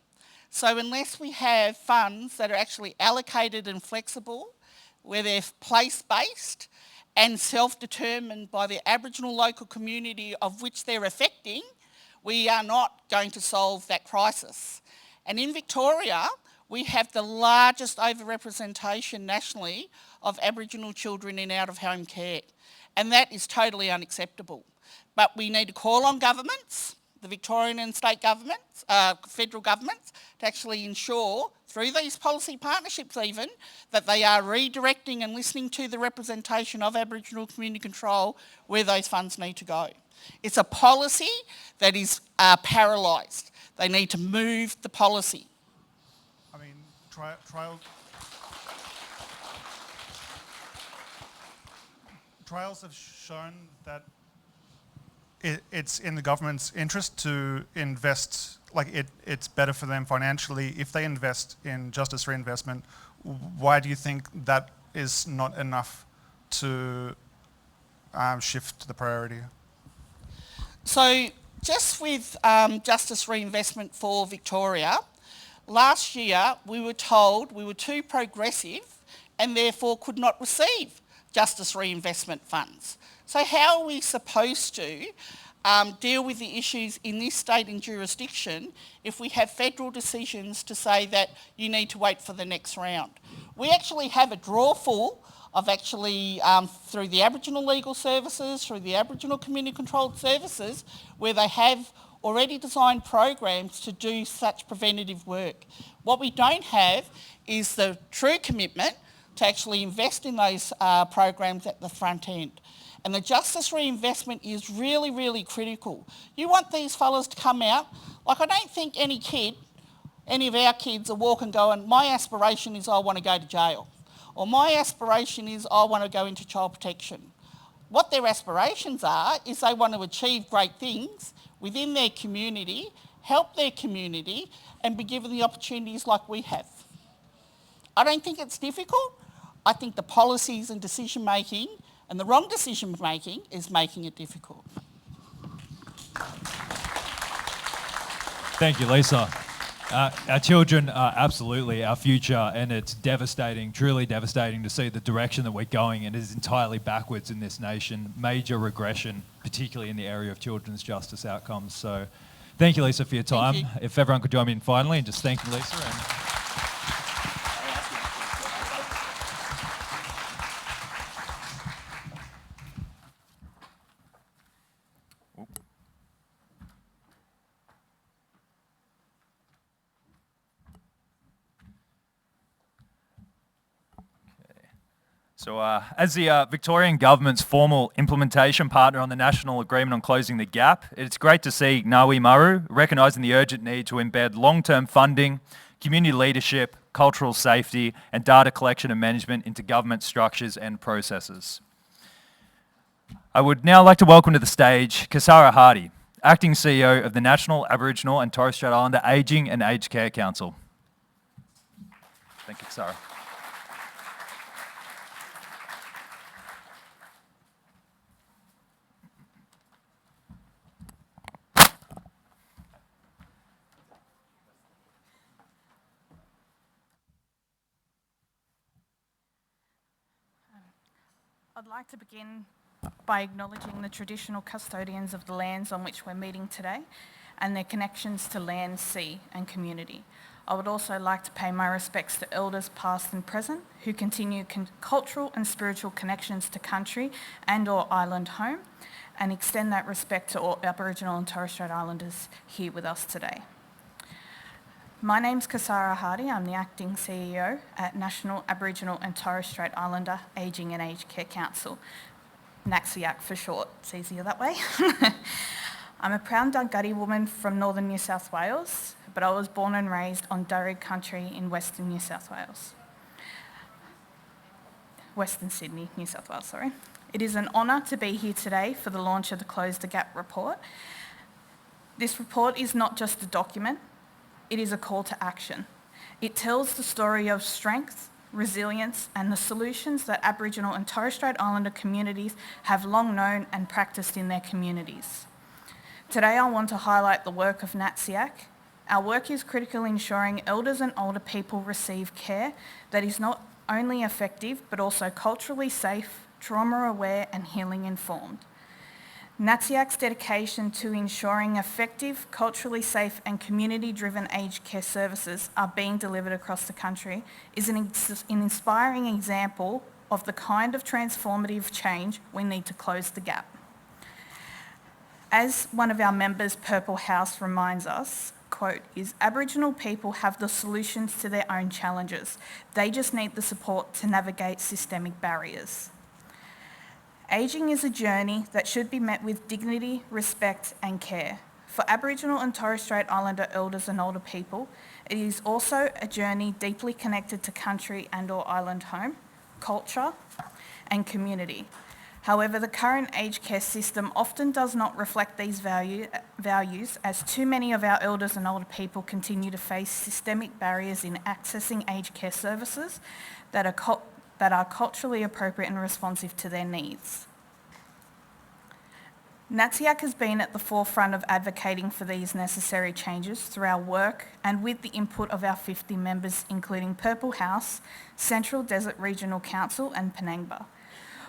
So unless we have funds that are actually allocated and flexible, where they're place-based and self-determined by the Aboriginal local community of which they're affecting, we are not going to solve that crisis. And in Victoria, we have the largest overrepresentation nationally of Aboriginal children in out-of-home care. And that is totally unacceptable. But we need to call on governments, the Victorian and state governments, federal governments, to actually ensure, through these policy partnerships even, that they are redirecting and listening to the representation of Aboriginal community control where those funds need to go. It's a policy that is paralysed. They need to move the policy. I mean, trials have shown that it's in the government's interest to invest, like it's better for them financially if they invest in justice reinvestment. Why do you think that is not enough to shift the priority? So just with justice reinvestment for Victoria, last year we were told we were too progressive and therefore could not receive justice reinvestment funds. So how are we supposed to deal with the issues in this state and jurisdiction if we have federal decisions to say that you need to wait for the next round? We actually have a drawer full of actually, through the Aboriginal legal services, through the Aboriginal community controlled services, where they have already designed programs to do such preventative work. What we don't have is the true commitment to actually invest in those programs at the front end. And the justice reinvestment is really, really critical. You want these fellas to come out, like I don't think any of our kids are walking going, my aspiration is I want to go to jail. Or my aspiration is I want to go into child protection. What their aspirations are is they want to achieve great things within their community, help their community, and be given the opportunities like we have. I don't think it's difficult. I think the policies and decision making and the wrong decision making is making it difficult. Thank you, Lisa. Our children are absolutely our future, and it's devastating, truly devastating to see the direction that we're going, and it is entirely backwards in this nation. Major regression, particularly in the area of children's justice outcomes. So thank you, Lisa, for your time. Thank you. If everyone could join me in finally and just thanking Lisa. So as the Victorian Government's formal implementation partner on the National Agreement on Closing the Gap, it's great to see Ngawi Maru recognising the urgent need to embed long-term funding, community leadership, cultural safety and data collection and management into government structures and processes. I would now like to welcome to the stage Kasara Hardy, Acting CEO of the National Aboriginal and Torres Strait Islander Ageing and Aged Care Council. Thank you, Kasara. I'd like to begin by acknowledging the traditional custodians of the lands on which we're meeting today and their connections to land, sea and community. I would also like to pay my respects to elders past and present who continue cultural and spiritual connections to country and or island home, and extend that respect to all Aboriginal and Torres Strait Islanders here with us today. My name's Kasara Hardy. I'm the Acting CEO at National Aboriginal and Torres Strait Islander Ageing and Aged Care Council, NACSIAC for short. It's easier that way. I'm a proud Dunghutti woman from northern New South Wales, but I was born and raised on Darug country in western New South Wales. Western Sydney, New South Wales, sorry. It is an honour to be here today for the launch of the Close the Gap report. This report is not just a document, it is a call to action. It tells the story of strength, resilience and the solutions that Aboriginal and Torres Strait Islander communities have long known and practiced in their communities. Today I want to highlight the work of NACSIAC. Our work is critical in ensuring elders and older people receive care that is not only effective but also culturally safe, trauma aware and healing informed. NACSIAC's dedication to ensuring effective, culturally safe and community-driven aged care services are being delivered across the country is an inspiring example of the kind of transformative change we need to close the gap. As one of our members, Purple House, reminds us, quote, is Aboriginal people have the solutions to their own challenges. They just need the support to navigate systemic barriers. Ageing is a journey that should be met with dignity, respect and care. For Aboriginal and Torres Strait Islander elders and older people, it is also a journey deeply connected to country and or island home, culture and community. However, the current aged care system often does not reflect these values as too many of our elders and older people continue to face systemic barriers in accessing aged care services that are culturally appropriate and responsive to their needs. NACSIAC has been at the forefront of advocating for these necessary changes through our work and with the input of our 50 members, including Purple House, Central Desert Regional Council and Penangba.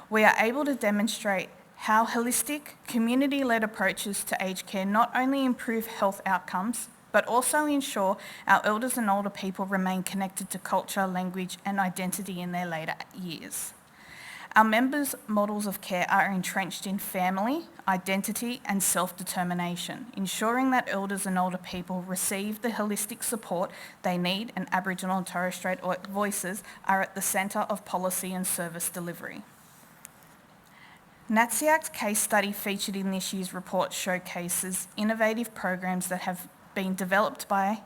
We are able to demonstrate how holistic, community-led approaches to aged care not only improve health outcomes, but also ensure our elders and older people remain connected to culture, language and identity in their later years. Our members' models of care are entrenched in family, identity and self-determination, ensuring that elders and older people receive the holistic support they need and Aboriginal and Torres Strait voices are at the centre of policy and service delivery. NACSIAC's case study featured in this year's report showcases innovative programs that have been developed by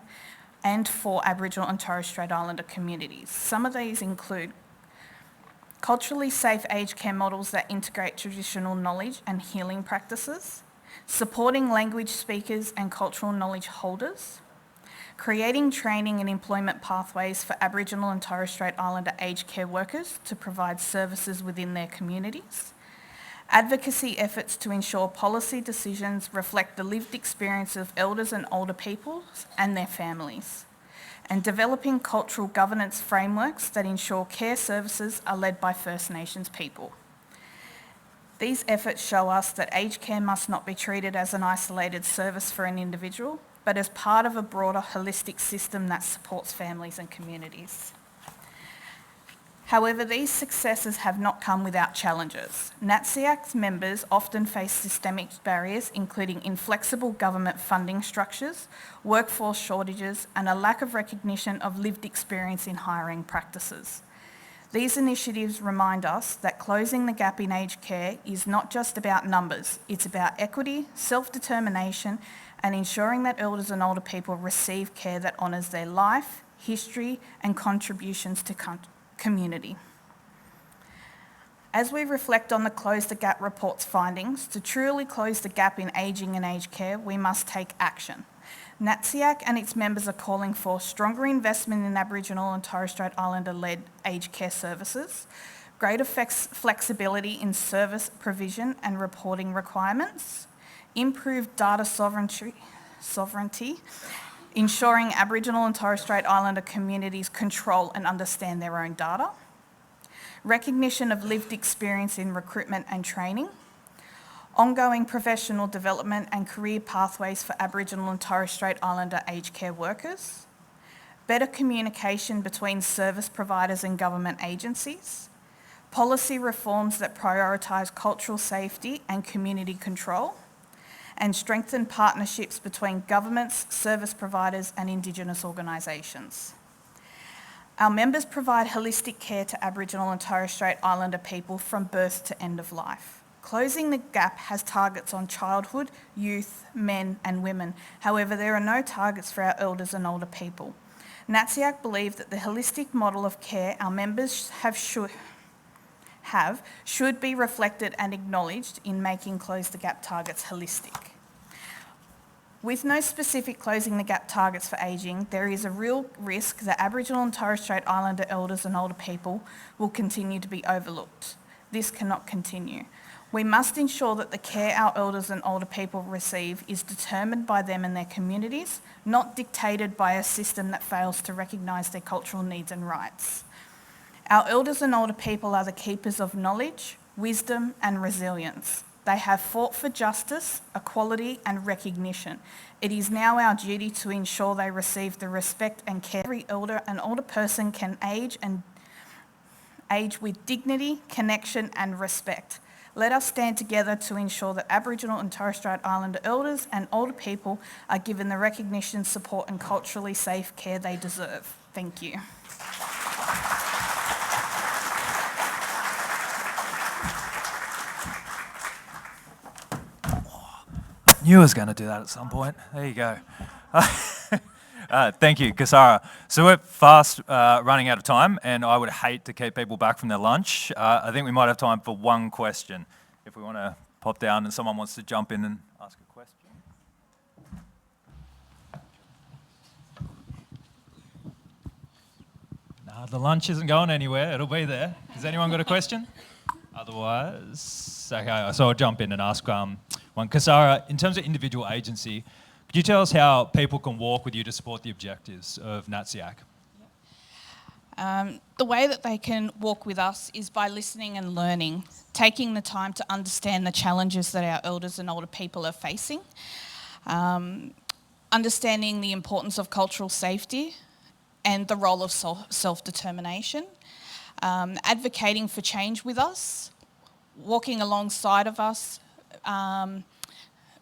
and for Aboriginal and Torres Strait Islander communities. Some of these include culturally safe aged care models that integrate traditional knowledge and healing practices, supporting language speakers and cultural knowledge holders, creating training and employment pathways for Aboriginal and Torres Strait Islander aged care workers to provide services within their communities, advocacy efforts to ensure policy decisions reflect the lived experience of elders and older people and their families, and developing cultural governance frameworks that ensure care services are led by First Nations people. These efforts show us that aged care must not be treated as an isolated service for an individual, but as part of a broader holistic system that supports families and communities. However, these successes have not come without challenges. NACSIAC's members often face systemic barriers, including inflexible government funding structures, workforce shortages, and a lack of recognition of lived experience in hiring practices. These initiatives remind us that closing the gap in aged care is not just about numbers, it's about equity, self-determination, and ensuring that elders and older people receive care that honours their life, history, and contributions to community. As we reflect on the Close the Gap report's findings, to truly close the gap in ageing and aged care, we must take action. NACSIAC and its members are calling for stronger investment in Aboriginal and Torres Strait Islander-led aged care services, greater flexibility in service provision and reporting requirements, improved data sovereignty, ensuring Aboriginal and Torres Strait Islander communities control and understand their own data, recognition of lived experience in recruitment and training, ongoing professional development and career pathways for Aboriginal and Torres Strait Islander aged care workers, better communication between service providers and government agencies, policy reforms that prioritise cultural safety and community control, and strengthen partnerships between governments, service providers and Indigenous organisations. Our members provide holistic care to Aboriginal and Torres Strait Islander people from birth to end of life. Closing the Gap has targets on childhood, youth, men and women. However, there are no targets for our elders and older people. NATSIAC believe that the holistic model of care our members should be reflected and acknowledged in making Close the Gap targets holistic. With no specific Closing the Gap targets for ageing, there is a real risk that Aboriginal and Torres Strait Islander elders and older people will continue to be overlooked. This cannot continue. We must ensure that the care our elders and older people receive is determined by them and their communities, not dictated by a system that fails to recognise their cultural needs and rights. Our elders and older people are the keepers of knowledge, wisdom and resilience. They have fought for justice, equality and recognition. It is now our duty to ensure they receive the respect and care every elder and older person can age with dignity, connection and respect. Let us stand together to ensure that Aboriginal and Torres Strait Islander elders and older people are given the recognition, support and culturally safe care they deserve. Thank you. Knew I was going to do that at some point. There you go. Thank you, Kasara. So we're fast running out of time, and I would hate to keep people back from their lunch. I think we might have time for one question. If we want to pop down and someone wants to jump in and ask a question. No, the lunch isn't going anywhere. It'll be there. Has anyone got a question? Otherwise, okay, so I'll jump in and ask one. Kasara, in terms of individual agency, could you tell us how people can walk with you to support the objectives of NATSIAC? The way that they can walk with us is by listening and learning, taking the time to understand the challenges that our elders and older people are facing, understanding the importance of cultural safety and the role of self-determination, advocating for change with us, walking alongside of us,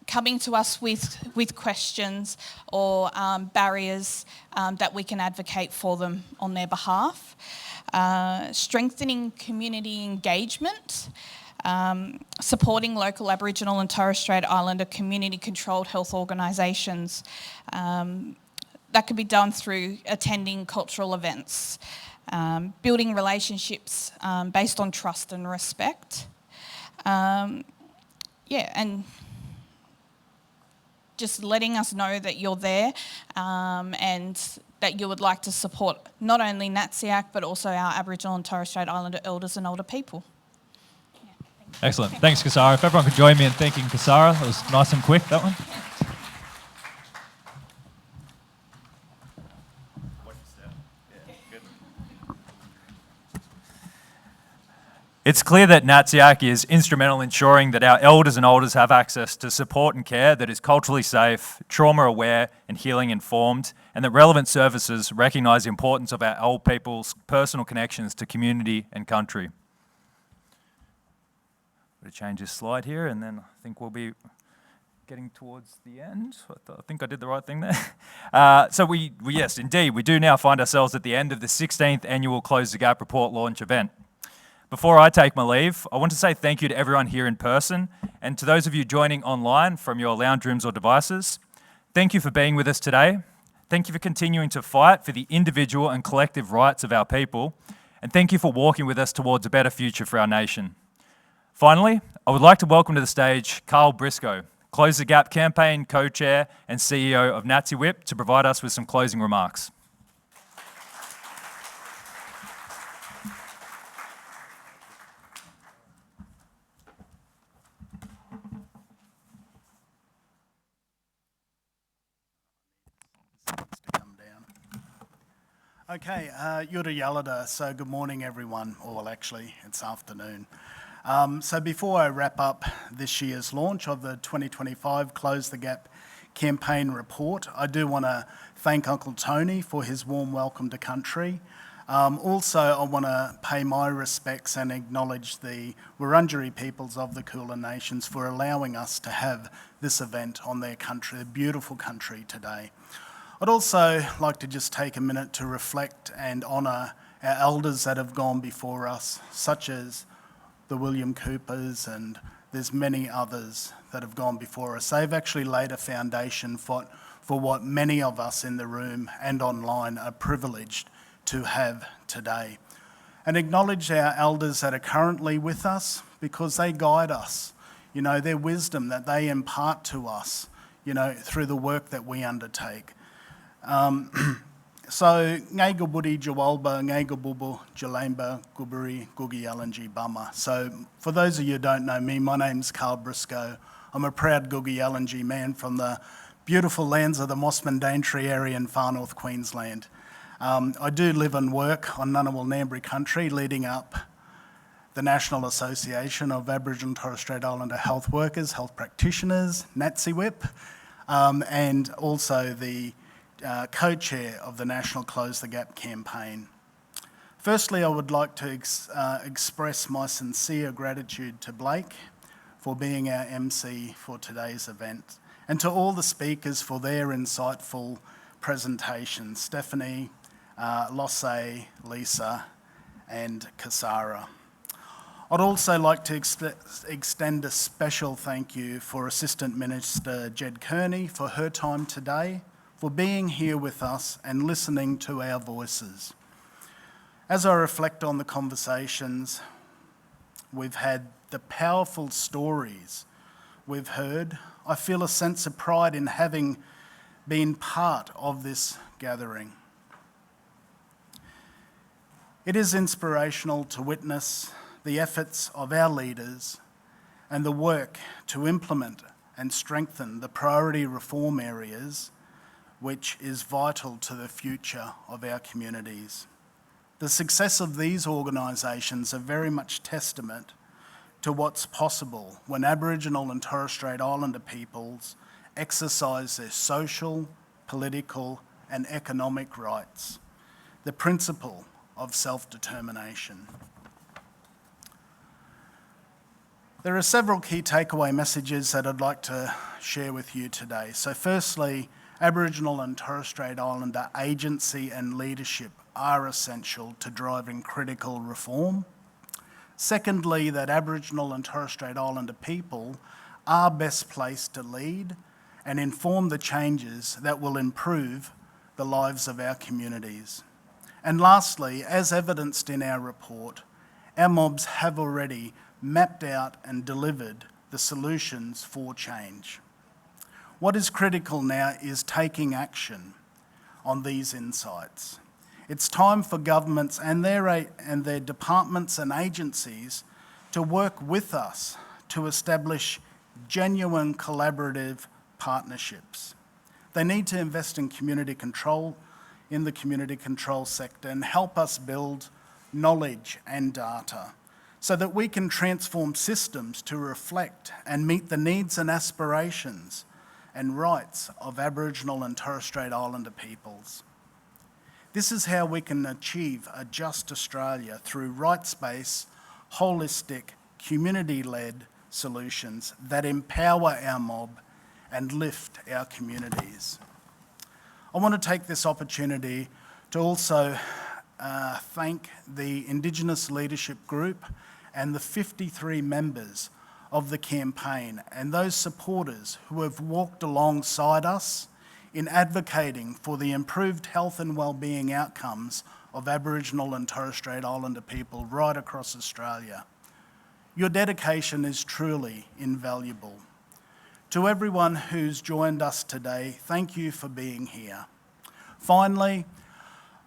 coming to us with questions or barriers that we can advocate for them on their behalf, strengthening community engagement, supporting local Aboriginal and Torres Strait Islander community-controlled health organisations. That can be done through attending cultural events, building relationships based on trust and respect. And just letting us know that you're there and that you would like to support not only NATSIAC but also our Aboriginal and Torres Strait Islander elders and older people. Excellent. Thanks, Kasara. If everyone could join me in thanking Kasara. That was nice and quick, that one. It's clear that NATSIAC is instrumental in ensuring that our elders and olders have access to support and care that is culturally safe, trauma-aware and healing-informed, and that relevant services recognise the importance of our old people's personal connections to community and country. I'm going to change this slide here, and then I think we'll be getting towards the end. I think I did the right thing there. So yes, indeed, we do now find ourselves at the end of the 16th annual Close the Gap report launch event. Before I take my leave, I want to say thank you to everyone here in person and to those of you joining online from your lounge rooms or devices. Thank you for being with us today. Thank you for continuing to fight for the individual and collective rights of our people. And thank you for walking with us towards a better future for our nation. Finally, I would like to welcome to the stage Carl Briscoe, Close the Gap campaign co-chair and CEO of NATSIWIP, to provide us with some closing remarks. Okay, Yura Yalada, so good morning everyone, or well actually it's afternoon. So before I wrap up this year's launch of the 2025 Close the Gap campaign report, I do want to thank Uncle Tony for his warm welcome to country. Also, I want to pay my respects and acknowledge the Wurundjeri peoples of the Kulin Nations for allowing us to have this event on their country, a beautiful country today. I'd also like to just take a minute to reflect and honour our elders that have gone before us, such as the William Coopers, and there's many others that have gone before us. They've actually laid a foundation for what many of us in the room and online are privileged to have today. And acknowledge our elders that are currently with us, because they guide us. You know, their wisdom that they impart to us, you know, through the work that we undertake. So, Ngay Gubudi Jawalba, Ngay Gububu, Jalemba, Guburi, Gugi Yalanji Bama. So, for those of you who don't know me, my name's Carl Briscoe. I'm a proud Gugi Yalanji man from the beautiful lands of the Mossman Daintree area in far north Queensland. I do live and work on Ngunnawal Ngambri country, leading up the National Association of Aboriginal and Torres Strait Islander Health Workers, Health Practitioners, NATSIWIP, and also the co-chair of the National Close the Gap campaign. Firstly, I would like to express my sincere gratitude to Blake for being our MC for today's event, and to all the speakers for their insightful presentations, Stephanie, Losse, Lisa, and Kasara. I'd also like to extend a special thank you for Assistant Minister Jed Kearney for her time today, for being here with us and listening to our voices. As I reflect on the conversations we've had, the powerful stories we've heard, I feel a sense of pride in having been part of this gathering. It is inspirational to witness the efforts of our leaders and the work to implement and strengthen the priority reform areas, which is vital to the future of our communities. The success of these organisations are very much testament to what's possible when Aboriginal and Torres Strait Islander peoples exercise their social, political and economic rights, the principle of self-determination. There are several key takeaway messages that I'd like to share with you today. So firstly, Aboriginal and Torres Strait Islander agency and leadership are essential to driving critical reform. Secondly, that Aboriginal and Torres Strait Islander people are best placed to lead and inform the changes that will improve the lives of our communities. And lastly, as evidenced in our report, our mobs have already mapped out and delivered the solutions for change. What is critical now is taking action on these insights. It's time for governments and their departments and agencies to work with us to establish genuine collaborative partnerships. They need to invest in community control, in the community control sector, and help us build knowledge and data so that we can transform systems to reflect and meet the needs and aspirations and rights of Aboriginal and Torres Strait Islander peoples. This is how we can achieve a just Australia, through rights-based, holistic, community-led solutions that empower our mob and lift our communities. I want to take this opportunity to also thank the Indigenous Leadership Group and the 53 members of the campaign and those supporters who have walked alongside us in advocating for the improved health and wellbeing outcomes of Aboriginal and Torres Strait Islander people right across Australia. Your dedication is truly invaluable. To everyone who's joined us today, thank you for being here. Finally,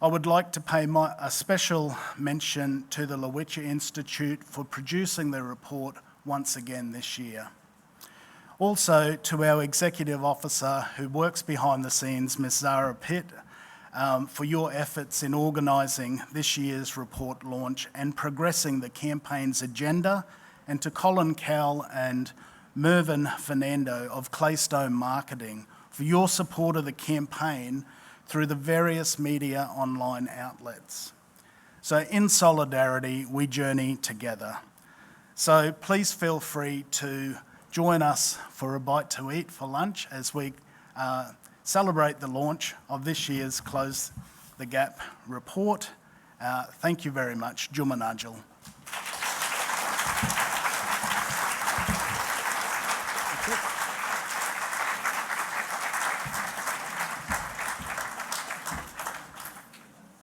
I would like to pay a special mention to the Lowitja Institute for producing the report once again this year. Also to our Executive Officer who works behind the scenes, Ms Zara Pitt, for your efforts in organising this year's report launch and progressing the campaign's agenda, and to Colin Cowell and Mervyn Fernando of Claystone Marketing for your support of the campaign through the various media online outlets. So in solidarity, we journey together. So please feel free to join us for a bite to eat for lunch as we celebrate the launch of this year's Close the Gap report. Thank you very much. Jumanajal. That's it.